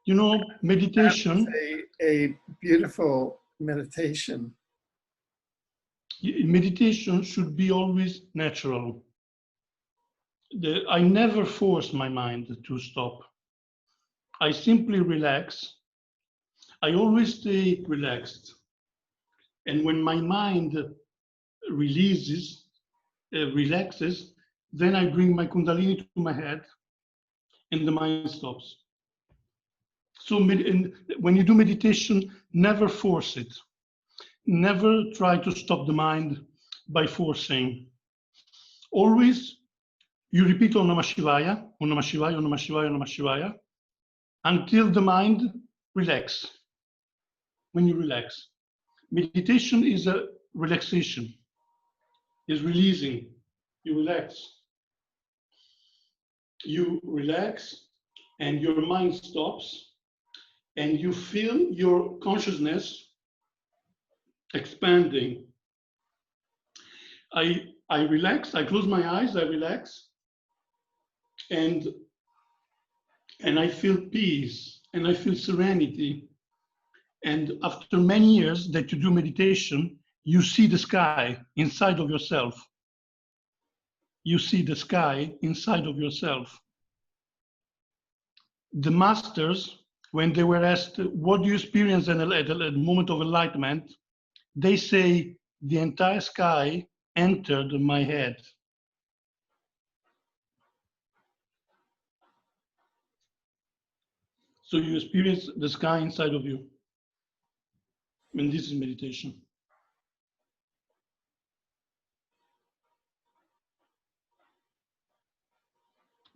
You know, meditation, a beautiful meditation. meditation should be always natural. I never force my mind to stop. I simply relax. I always stay relaxed. And when my mind relaxes, then I bring my Kundalini to my head and the mind stops. So when you do meditation, never force it. Never try to stop the mind by forcing. Always you repeat Om Namah Shivaya, Om Namah Shivaya, Om Namah Shivaya, Om Namah Shivaya, until the mind relax. When you relax. Meditation is a relaxation, is releasing. You relax. You relax and your mind stops and you feel your consciousness expanding. I relax, I close my eyes, I relax, and I feel peace and I feel serenity. And after many years that you do meditation, you see the sky inside of yourself. You see the sky inside of yourself. The masters, when they were asked, what do you experience at a moment of enlightenment? They say, the entire sky entered my head. So you experience the sky inside of you. And this is meditation.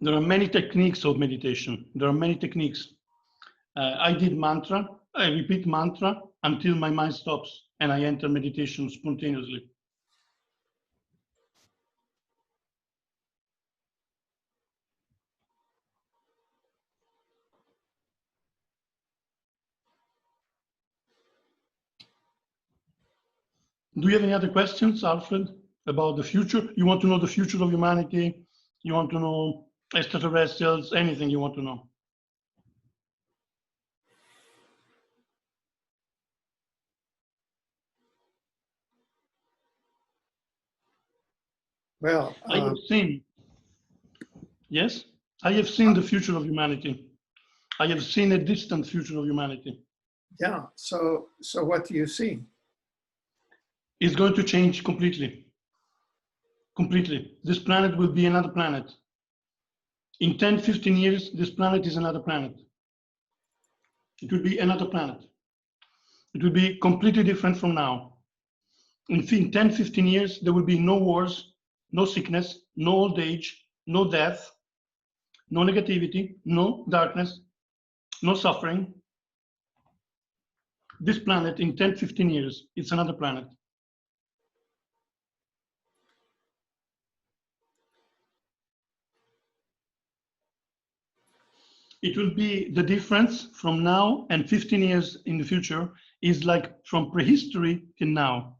There are many techniques of meditation. There are many techniques. I did mantra. I repeat mantra until my mind stops and I enter meditation spontaneously. Do you have any other questions, Alfred, about the future? You want to know the future of humanity? You want to know extraterrestrials? Anything you want to know? Well, I have seen, yes, I have seen the future of humanity. I have seen a distant future of humanity. yeah. So what do you see? It's going to change completely. Completely. This planet will be another planet. In 10, 15 years, this planet is another planet. It will be another planet. It will be completely different from now. In 10, 15 years, there will be no wars, no sickness, no old age, no death, no negativity, no darkness, no suffering. This planet in 10, 15 years, it's another planet. It will be the difference from now and 15 years in the future is like from prehistory till now.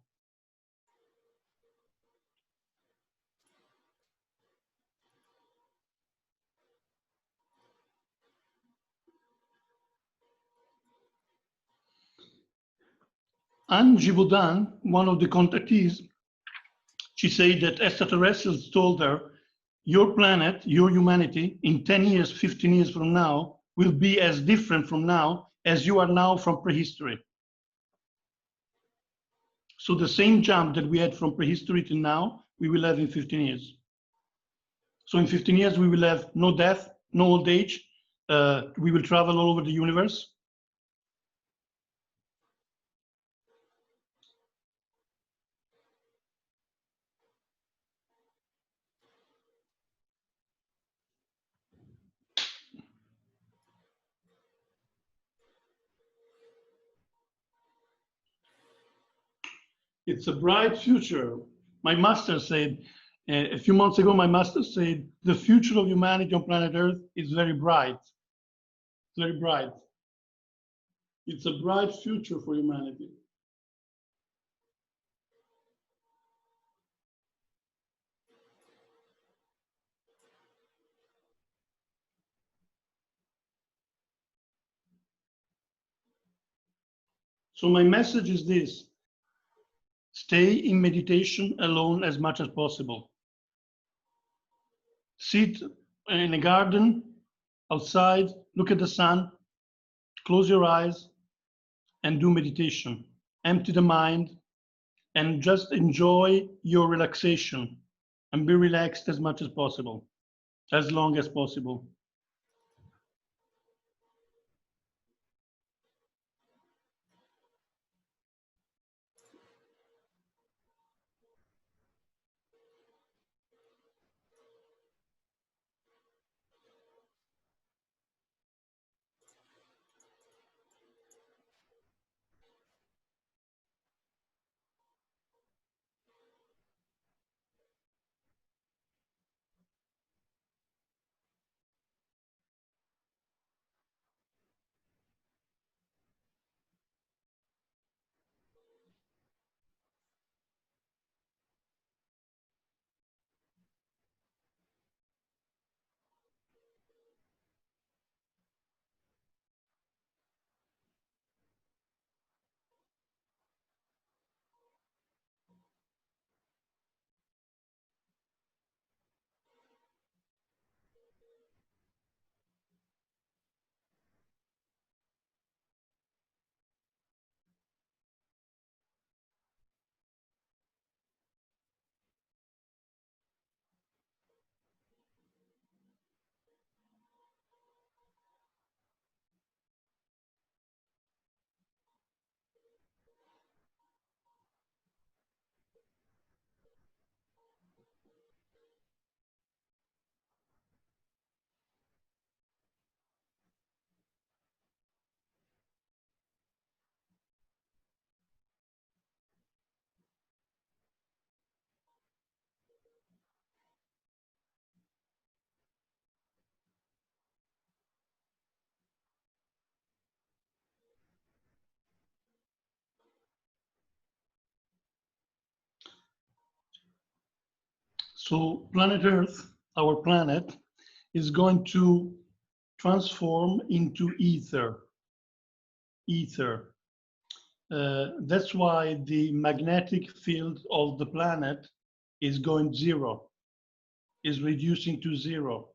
Anne Givaudan, one of the contactees, she said that extraterrestrials told her, your planet, your humanity, in 10 years, 15 years from now, will be as different from now as you are now from prehistory. So the same jump that we had from prehistory to now, we will have in 15 years. So in 15 years, we will have no death, no old age. We will travel all over the universe. It's a bright future. My master said, a few months ago, my master said, the future of humanity on planet Earth is very bright. Very bright. It's a bright future for humanity. So my message is this: stay in meditation alone as much as possible. Sit in a garden, outside, look at the sun, close your eyes, and do meditation. Empty the mind and just enjoy your relaxation and be relaxed as much as possible, as long as possible. So planet Earth, our planet, is going to transform into ether. Ether. That's why the magnetic field of the planet is going zero, is reducing to zero.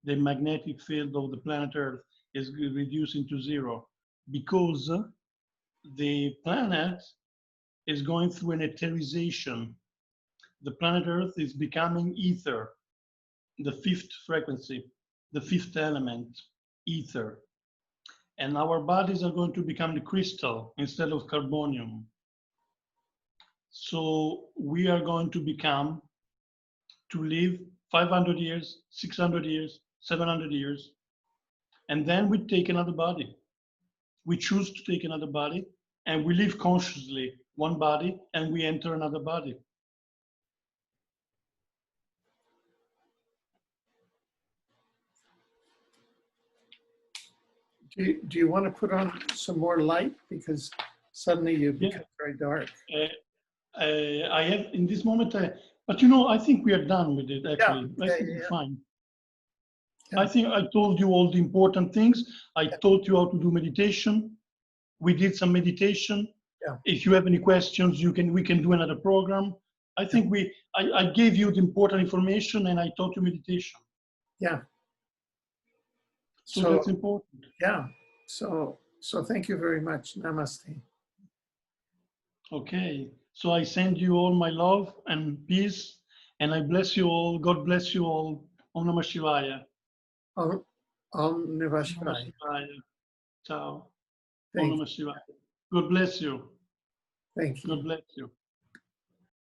The magnetic field of the planet Earth is reducing to zero because the planet is going through an etherization. The planet Earth is becoming ether, the fifth frequency, the fifth element, ether. And our bodies are going to become the crystal instead of carbonium. So we are going to become, to live 500 years, 600 years, 700 years, and then we take another body. We choose to take another body, and we live consciously one body, and we enter another body. Do you want to put on some more light? Because suddenly you become very dark. I have, in this moment, but you know, I think we are done with it, actually. Yeah, I think we're fine. Yeah. I think I told you all the important things. I taught you how to do meditation. We did some meditation. Yeah. If you have any questions, we can do another program. I think I gave you the important information and I taught you meditation. Yeah. So that's important. Yeah. So thank you very much. Namaste. Okay. So I send you all my love and peace, and I bless you all. God bless you all. Om Namah Shivaya. Om Namah Shivaya. Ciao. Om Thank Namah Shivaya. God bless you. you. God bless you.